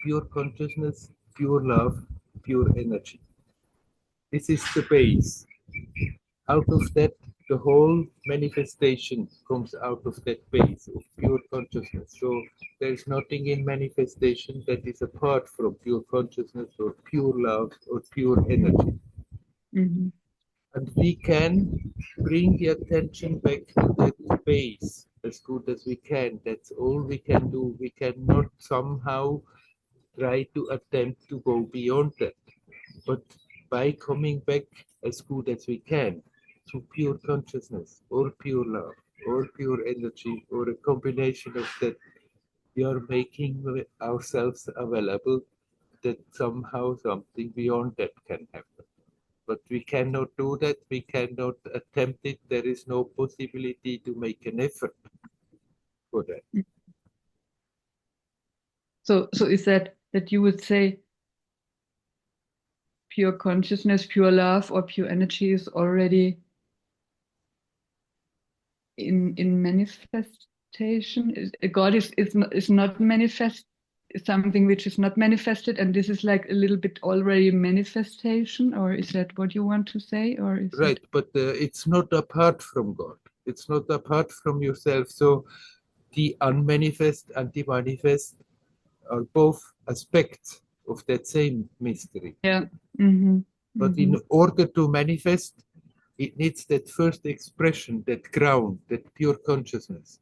pure consciousness, pure love, pure energy. This is the base. Out of that, the whole manifestation comes out of that base of pure consciousness. So there is nothing in manifestation that is apart from pure consciousness or pure love or pure energy. Mm-hmm. And we can bring the attention back to that base as good as we can. That's all we can do. We cannot somehow try to attempt to go beyond that. But by coming back as good as we can to pure consciousness or pure love or pure energy or a combination of that, we are making ourselves available that somehow something beyond that can happen. But we cannot do that, we cannot attempt it, there is no possibility to make an effort for that. So is that you would say pure consciousness, pure love, or pure energy is already in manifestation? God is not manifest, something which is not manifested, and this is like a little bit already manifestation, or is that what you want to say, or is Right, but it's not apart from God. It's not apart from yourself. So the unmanifest and the manifest are both aspects of that same mystery. Yeah. Mm-hmm. But Mm-hmm. in order to manifest, it needs that first expression, that ground, that pure consciousness.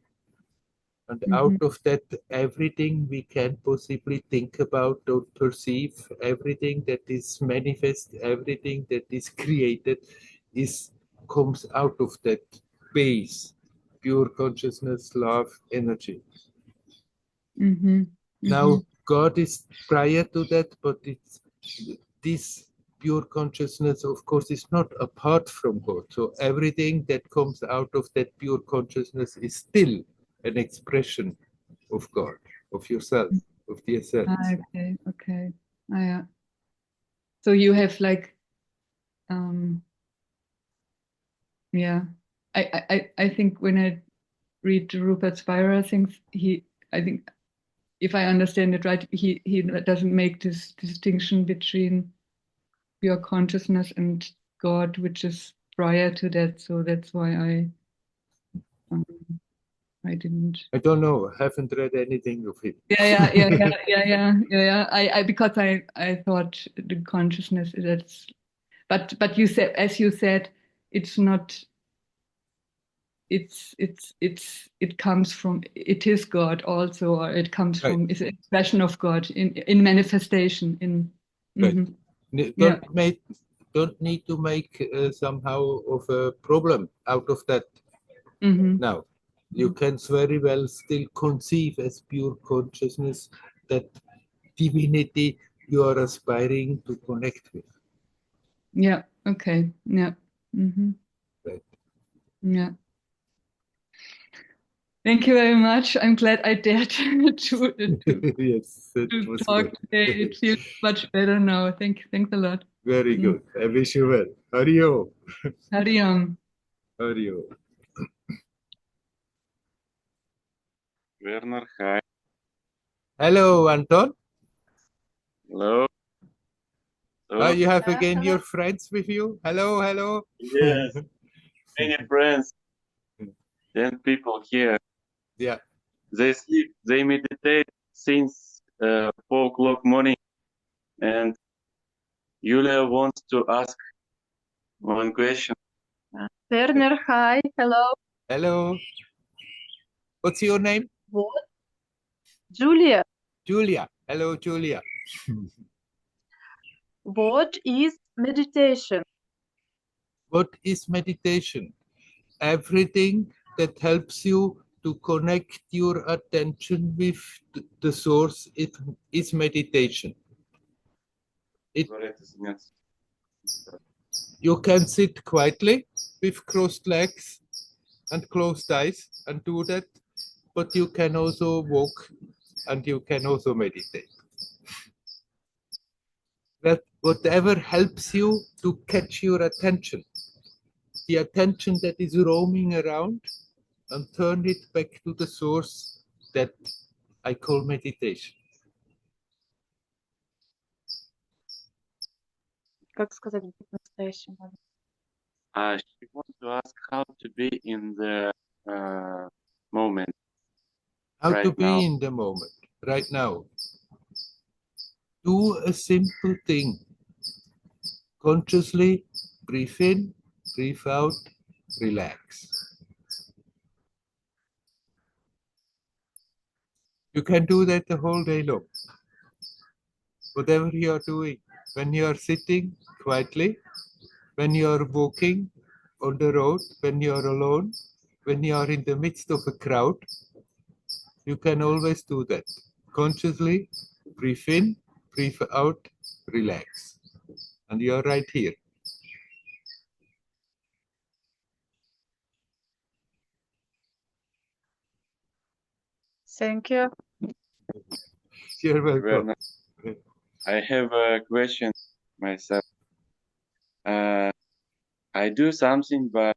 And Mm-hmm. out of that, everything we can possibly think about or perceive, everything that is manifest, everything that is created, comes out of that base, pure consciousness, love, energy. Mm-hmm. Mm-hmm. Now, God is prior to that, but it's this pure consciousness, of course, is not apart from God. So everything that comes out of that pure consciousness is still an expression of God, of yourself, of the essence. Okay, okay. Yeah. So you have like, yeah. I think when I read Rupert Spira things, I think if I understand it right, he doesn't make this distinction between pure consciousness and God, which is prior to that. So that's why I didn't. I don't know. I haven't read anything of it. Yeah. I because I thought the consciousness that's, but you said, as you said, it's not. It comes from, it is God also, or it comes Right. from, it's an expression of God in manifestation in. Right. Mm-hmm. Don't need to make somehow of a problem out of that. Mm-hmm. Now, you can very well still conceive as pure consciousness that divinity you are aspiring to connect with. Yeah. Okay. Yeah. Mm-hmm. Right. Yeah. Thank you very much. I'm glad I dared to Yes, it to was talk good. today. It feels much better now. Thanks a lot. Very good. I wish you well. Hario. Hari Om. Hario. Werner, hi. Hello, Anton. Hello. You have again your friends with you. Hello, hello. Yes, many friends, 10 people here. Yeah. They sleep, they meditate since 4 o'clock morning. And Julia wants to ask one question. Werner, hi, hello. Hello. What's your name? What? Julia. Julia. Hello, Julia. What is meditation? What is meditation? Everything that helps you to connect your attention with the source is meditation. You can sit quietly with crossed legs and closed eyes and do that, but you can also walk and you can also meditate. That whatever helps you to catch your attention, the attention that is roaming around, and turn it back to the source that I call meditation. Как сказать быть настоящим? She wants to ask how to be in the moment. How to Right be now. in the moment, right now. Do a simple thing. Consciously breathe in, breathe out, relax. You can do that the whole day long. Whatever you are doing, when you are sitting quietly, when you are walking on the road, when you are alone, when you are in the midst of a crowd, you can always do that. Consciously breathe in, breathe out, relax. And you are right here. Thank you. You're welcome. Werner, I have a question myself. I do something, but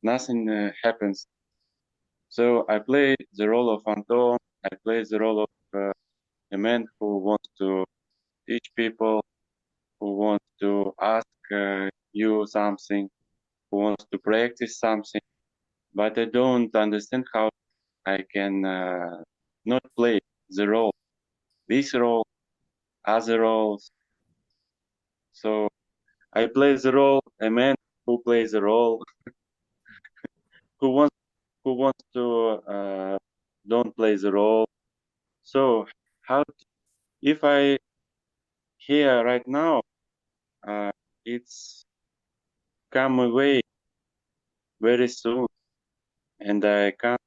nothing happens. So I play the role of Anton. I play the role of a man who wants to teach people, who wants to ask you something, who wants to practice something. But I don't understand how I can not play the role, this role, other roles. So I play the role, a man who plays the role, who wants to don't play the role. So how if I here right now, it's come away very soon, and I can't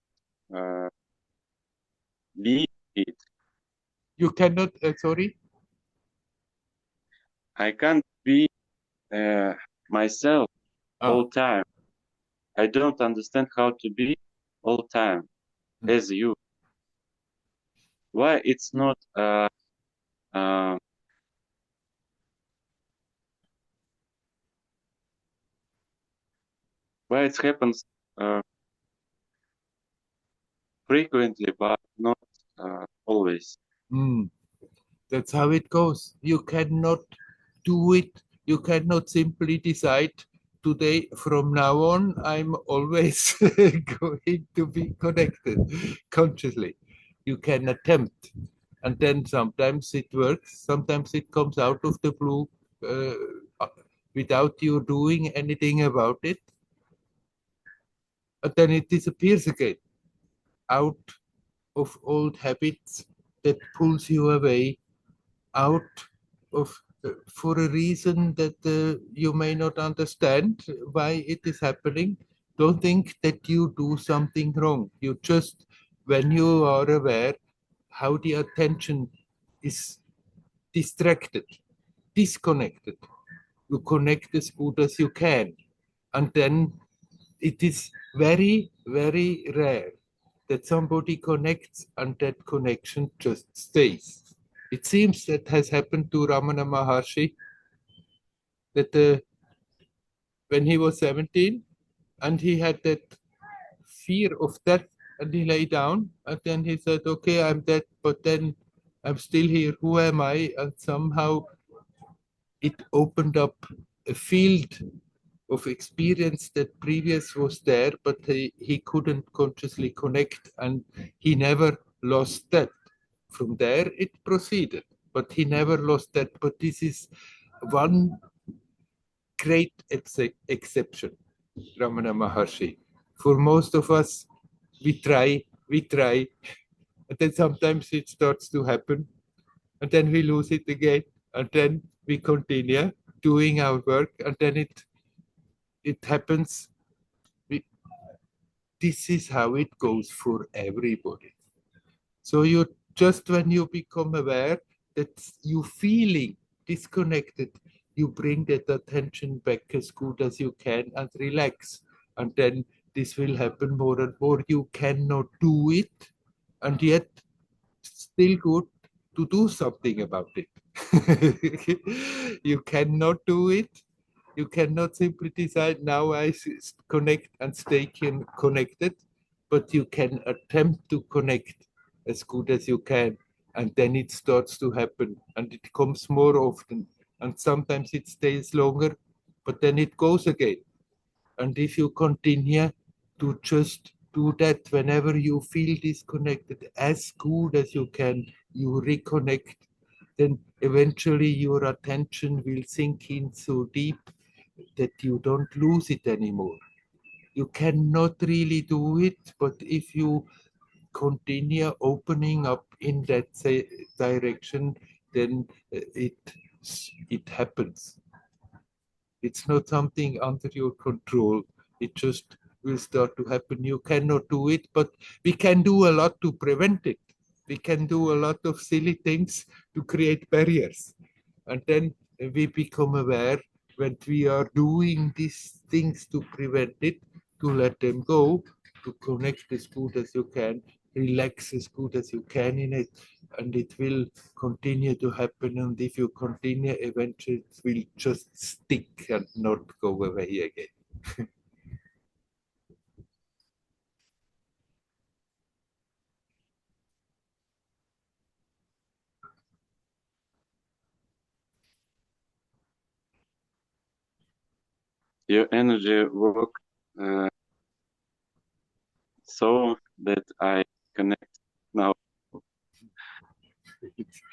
be it. You cannot, sorry? I can't be myself all time. I don't understand how to be all time as you. Why it's not why it happens frequently, but not always. That's how it goes. You cannot do it. You cannot simply decide today, from now on, I'm always going to be connected consciously. You can attempt. And then sometimes it works. Sometimes it comes out of the blue without you doing anything about it. And then it disappears again out of old habits that pulls you away, out of for a reason that you may not understand why it is happening. Don't think that you do something wrong. You just, when you are aware how the attention is distracted, disconnected, you connect as good as you can. And then it is very, very rare that somebody connects and that connection just stays. It seems that has happened to Ramana Maharshi, that when he was 17 and he had that fear of death and he lay down and then he said, okay, I'm dead, but then I'm still here. Who am I? And somehow it opened up a field of experience that previous was there, but he couldn't consciously connect and he never lost that. From there it proceeded, but he never lost that. But this is one great exception, Ramana Maharshi. For most of us, we try, and then sometimes it starts to happen, and then we lose it again, and then we continue doing our work, and then it happens. This is how it goes for everybody. So you just when you become aware that you feeling disconnected, you bring that attention back as good as you can and relax. And then this will happen more and more. You cannot do it, and yet still good to do something about it. You cannot do it. You cannot simply decide, now I connect and stay connected, but you can attempt to connect as good as you can. And then it starts to happen, and it comes more often. And sometimes it stays longer, but then it goes again. And if you continue to just do that whenever you feel disconnected as good as you can, you reconnect, then eventually your attention will sink in so deep that you don't lose it anymore. You cannot really do it, but if you continue opening up in that direction, then it happens. It's not something under your control. It just will start to happen. You cannot do it, but we can do a lot to prevent it. We can do a lot of silly things to create barriers. And then we become aware when we are doing these things to prevent it, to let them go, to connect as good as you can, relax as good as you can in it, and it will continue to happen. And if you continue, eventually it will just stick and not go away again. Your energy work so that I connect now.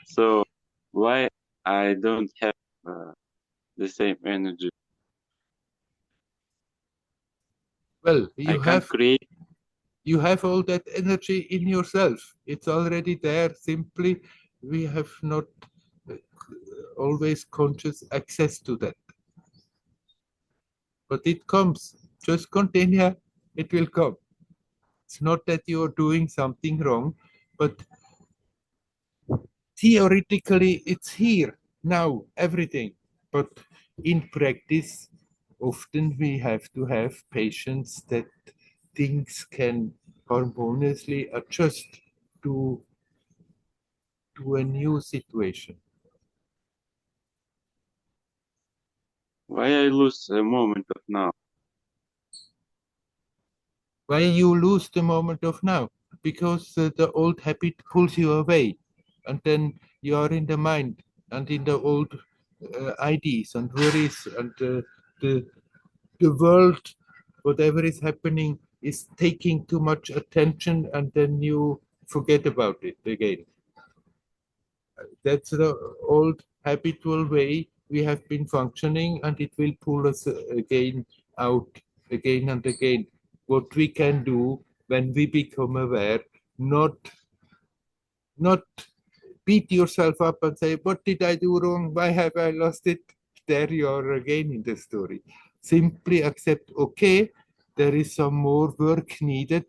So why I don't have the same energy? Well, I can't create. you have all that energy in yourself. It's already there. Simply, we have not always conscious access to that. But it comes. Just continue. It will come. It's not that you're doing something wrong, but theoretically it's here now, everything. But in practice, often we have to have patience that things can harmoniously adjust to a new situation. Why I lose a moment of now? Why you lose the moment of now? Because the old habit pulls you away, and then you are in the mind and in the old ideas and worries, and the world, whatever is happening, is taking too much attention, and then you forget about it again. That's the old habitual way we have been functioning, and it will pull us again out again and again. What we can do when we become aware, not beat yourself up and say, what did I do wrong? Why have I lost it? There you are again in the story. Simply accept, okay, there is some more work needed.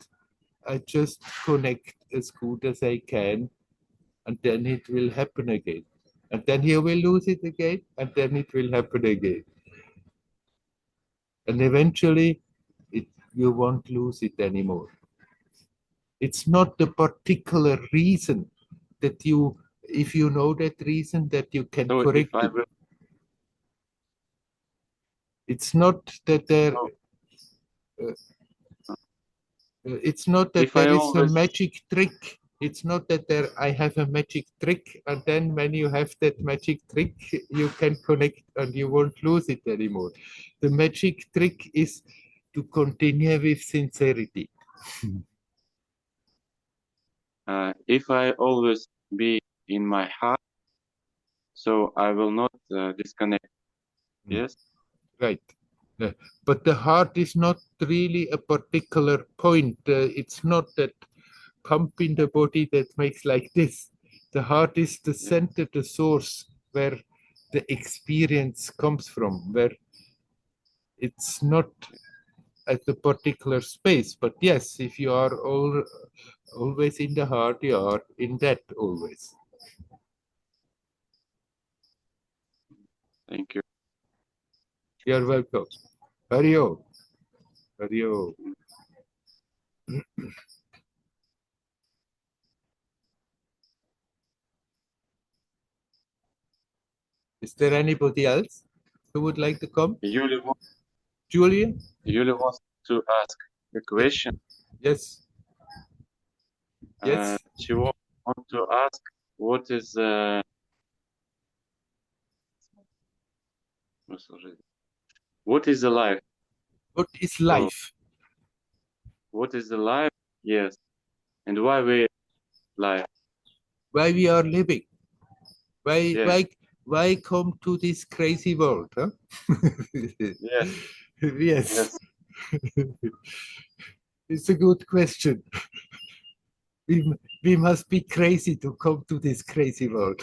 I just connect as good as I can, and then it will happen again. And then you will lose it again, and then it will happen again. And eventually, you won't lose it anymore. It's not the particular reason that you, if you know that reason, that you can So correct if I it. It's not that there. It's not that if I there is a always magic trick. It's not that I have a magic trick, and then when you have that magic trick, you can connect and you won't lose it anymore. The magic trick is to continue with sincerity. if I always be in my heart, so I will not disconnect. Yes. Right. But the heart is not really a particular point. It's not that pump in the body that makes like this. The heart is the center, the source where the experience comes from, where it's not at the particular space. But yes, if you are always in the heart, you are in that always. Thank you. You're welcome. Hario. Hario. Is there anybody else who would like to come? Julia? Julie wants to ask a question. Yes. Yes. She wants to ask what is what is the life? What is life? What is the life? Yes. And why we live? Why we are living? Yeah. Why come to this crazy world? Huh? Yes. Yes. It's a good question. We must be crazy to come to this crazy world.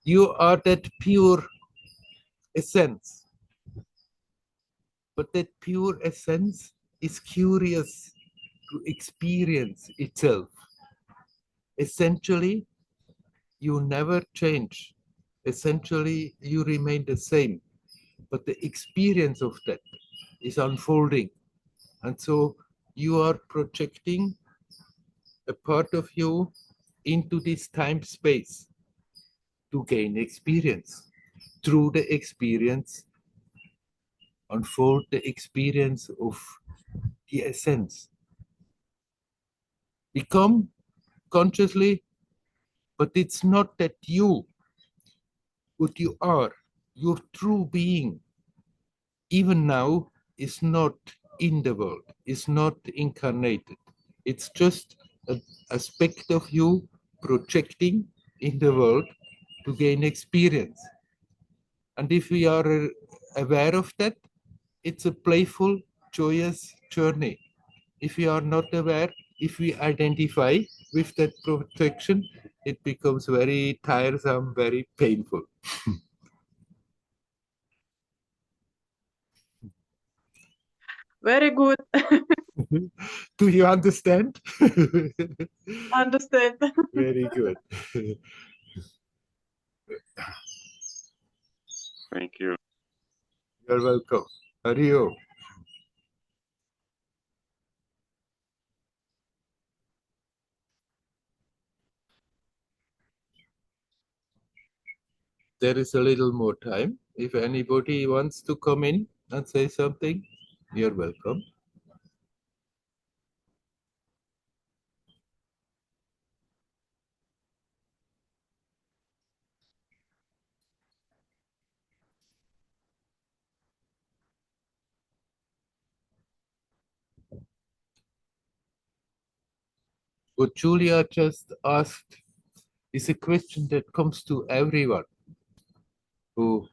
You are that pure essence. But that pure essence is curious to experience itself. Essentially, you never change. Essentially, you remain the same. But the experience of that is unfolding. And so you are projecting a part of you into this time space to gain experience. Through the experience, unfold the experience of the essence. Become consciously, but it's not that you, what you are, your true being, even now, is not in the world, is not incarnated. It's just an aspect of you projecting in the world to gain experience. And if we are aware of that, it's a playful, joyous journey. If we are not aware, if we identify with that projection, it becomes very tiresome, very painful. Very good. Do you understand? Understand. Very good. Thank you. You're welcome. Hario. There is a little more time. If anybody wants to come in and say something, you're welcome. What Julia just asked is a question that comes to everyone who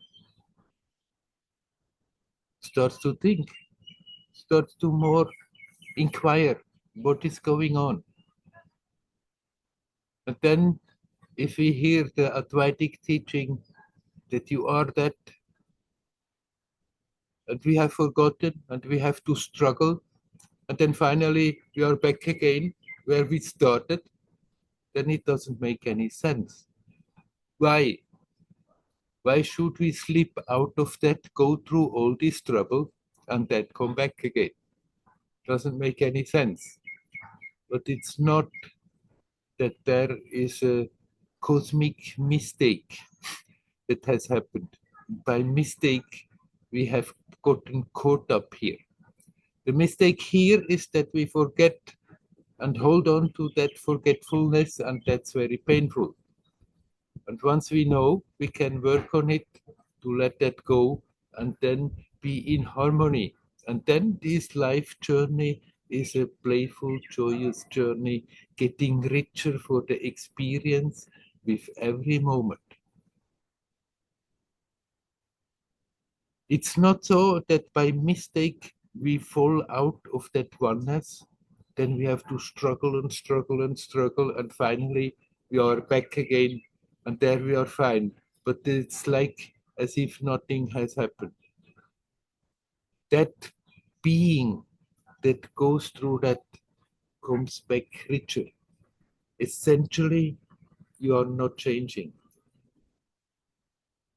starts to think, starts to more inquire what is going on. And then if we hear the Advaitic teaching that you are that, and we have forgotten, and we have to struggle, and then finally we are back again where we started, then it doesn't make any sense. Why? Why should we slip out of that, go through all this trouble, and then come back again? Doesn't make any sense. But it's not that there is a cosmic mistake that has happened. By mistake, we have gotten caught up here. The mistake here is that we forget and hold on to that forgetfulness, and that's very painful. And once we know, we can work on it to let that go and then be in harmony. And then this life journey is a playful, joyous journey, getting richer for the experience with every moment. It's not so that by mistake we fall out of that oneness, then we have to struggle and struggle and struggle, and finally we are back again, and there we are fine. But it's like as if nothing has happened. That being that goes through that comes back richer. essentially you are not changing.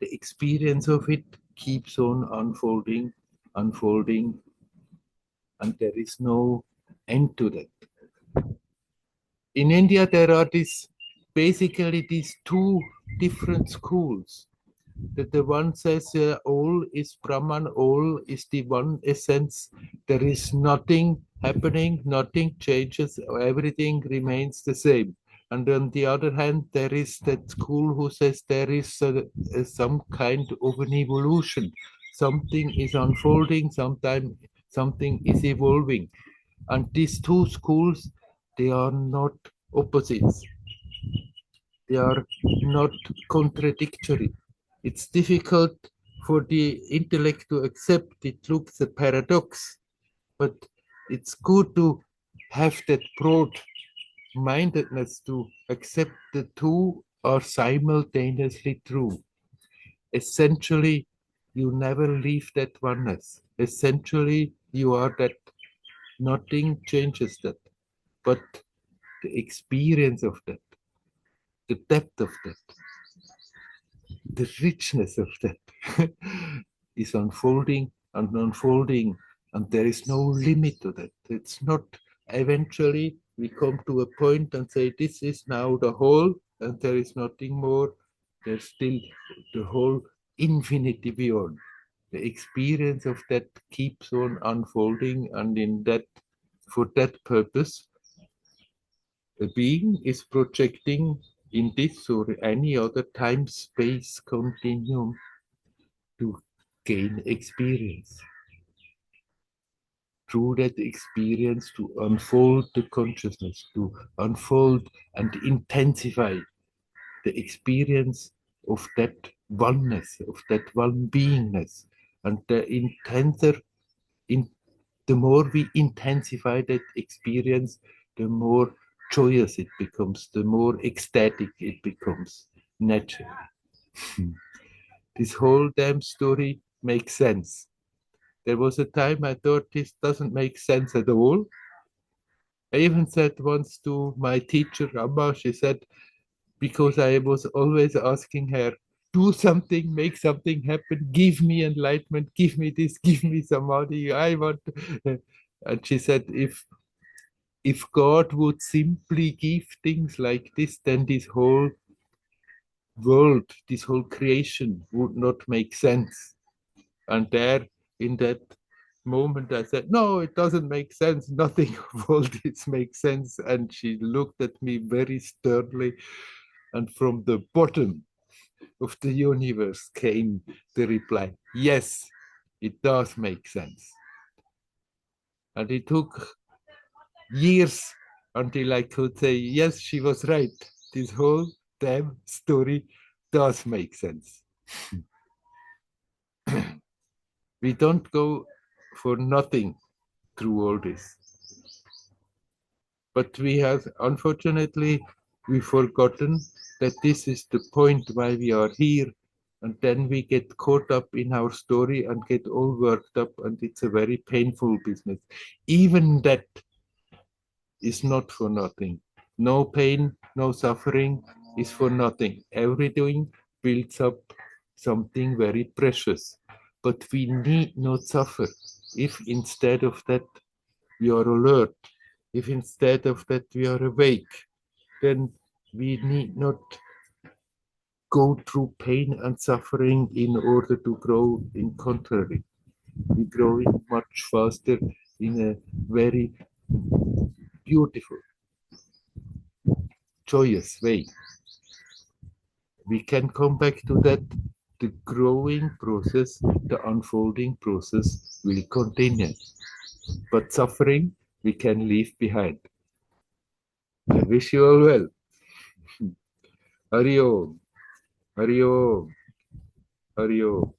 The experience of it keeps on unfolding, unfolding, and there is no end to that. In India, there are basically these two different schools. That the one says all is Brahman, all is the one essence. There is nothing happening, nothing changes, everything remains the same. And on the other hand, there is that school who says there is some kind of an evolution. Something is unfolding, sometimes something is evolving. And these two schools, they are not opposites. They are not contradictory. It's difficult for the intellect to accept. It looks a paradox, but it's good to have that broad mindedness to accept the two are simultaneously true. Essentially, you never leave that oneness. Essentially, you are that. Nothing changes that. But the experience of that, the depth of that, the richness of that is unfolding and unfolding, and there is no limit to that. It's not eventually we come to a point and say this is now the whole and there is nothing more. There's still the whole infinity beyond. The experience of that keeps on unfolding, and in that, for that purpose, a being is projecting in this or any other time-space continuum to gain experience. Through that experience, to unfold the consciousness, to unfold and intensify the experience of that oneness, of that one beingness. And the more we intensify that experience, the more joyous it becomes, the more ecstatic it becomes, naturally. This whole damn story makes sense. There was a time I thought this doesn't make sense at all. I even said once to my teacher, Amma, she said, because I was always asking her, do something, make something happen, give me enlightenment, give me this, give me samadhi, I want. And she said, if God would simply give things like this, then this whole world, this whole creation would not make sense. And there, in that moment, I said, no, it doesn't make sense. Nothing of all this makes sense. And she looked at me very sternly. And from the bottom of the universe came the reply, yes, it does make sense. And it took years until I could say, yes, she was right. This whole damn story does make sense. We don't go for nothing through all this. But we have, unfortunately, we've forgotten that this is the point why we are here. And then we get caught up in our story and get all worked up, and it's a very painful business. Even that is not for nothing. No pain, no suffering is for nothing. Everything builds up something very precious. But we need not suffer if instead of that we are alert, if instead of that we are awake, then we need not go through pain and suffering in order to grow. In contrary, we grow much faster in a very beautiful, joyous way. We can come back to that. The growing process, the unfolding process will continue. But suffering we can leave behind. I wish you all well. Hari Om, Hari Om, Hari Om.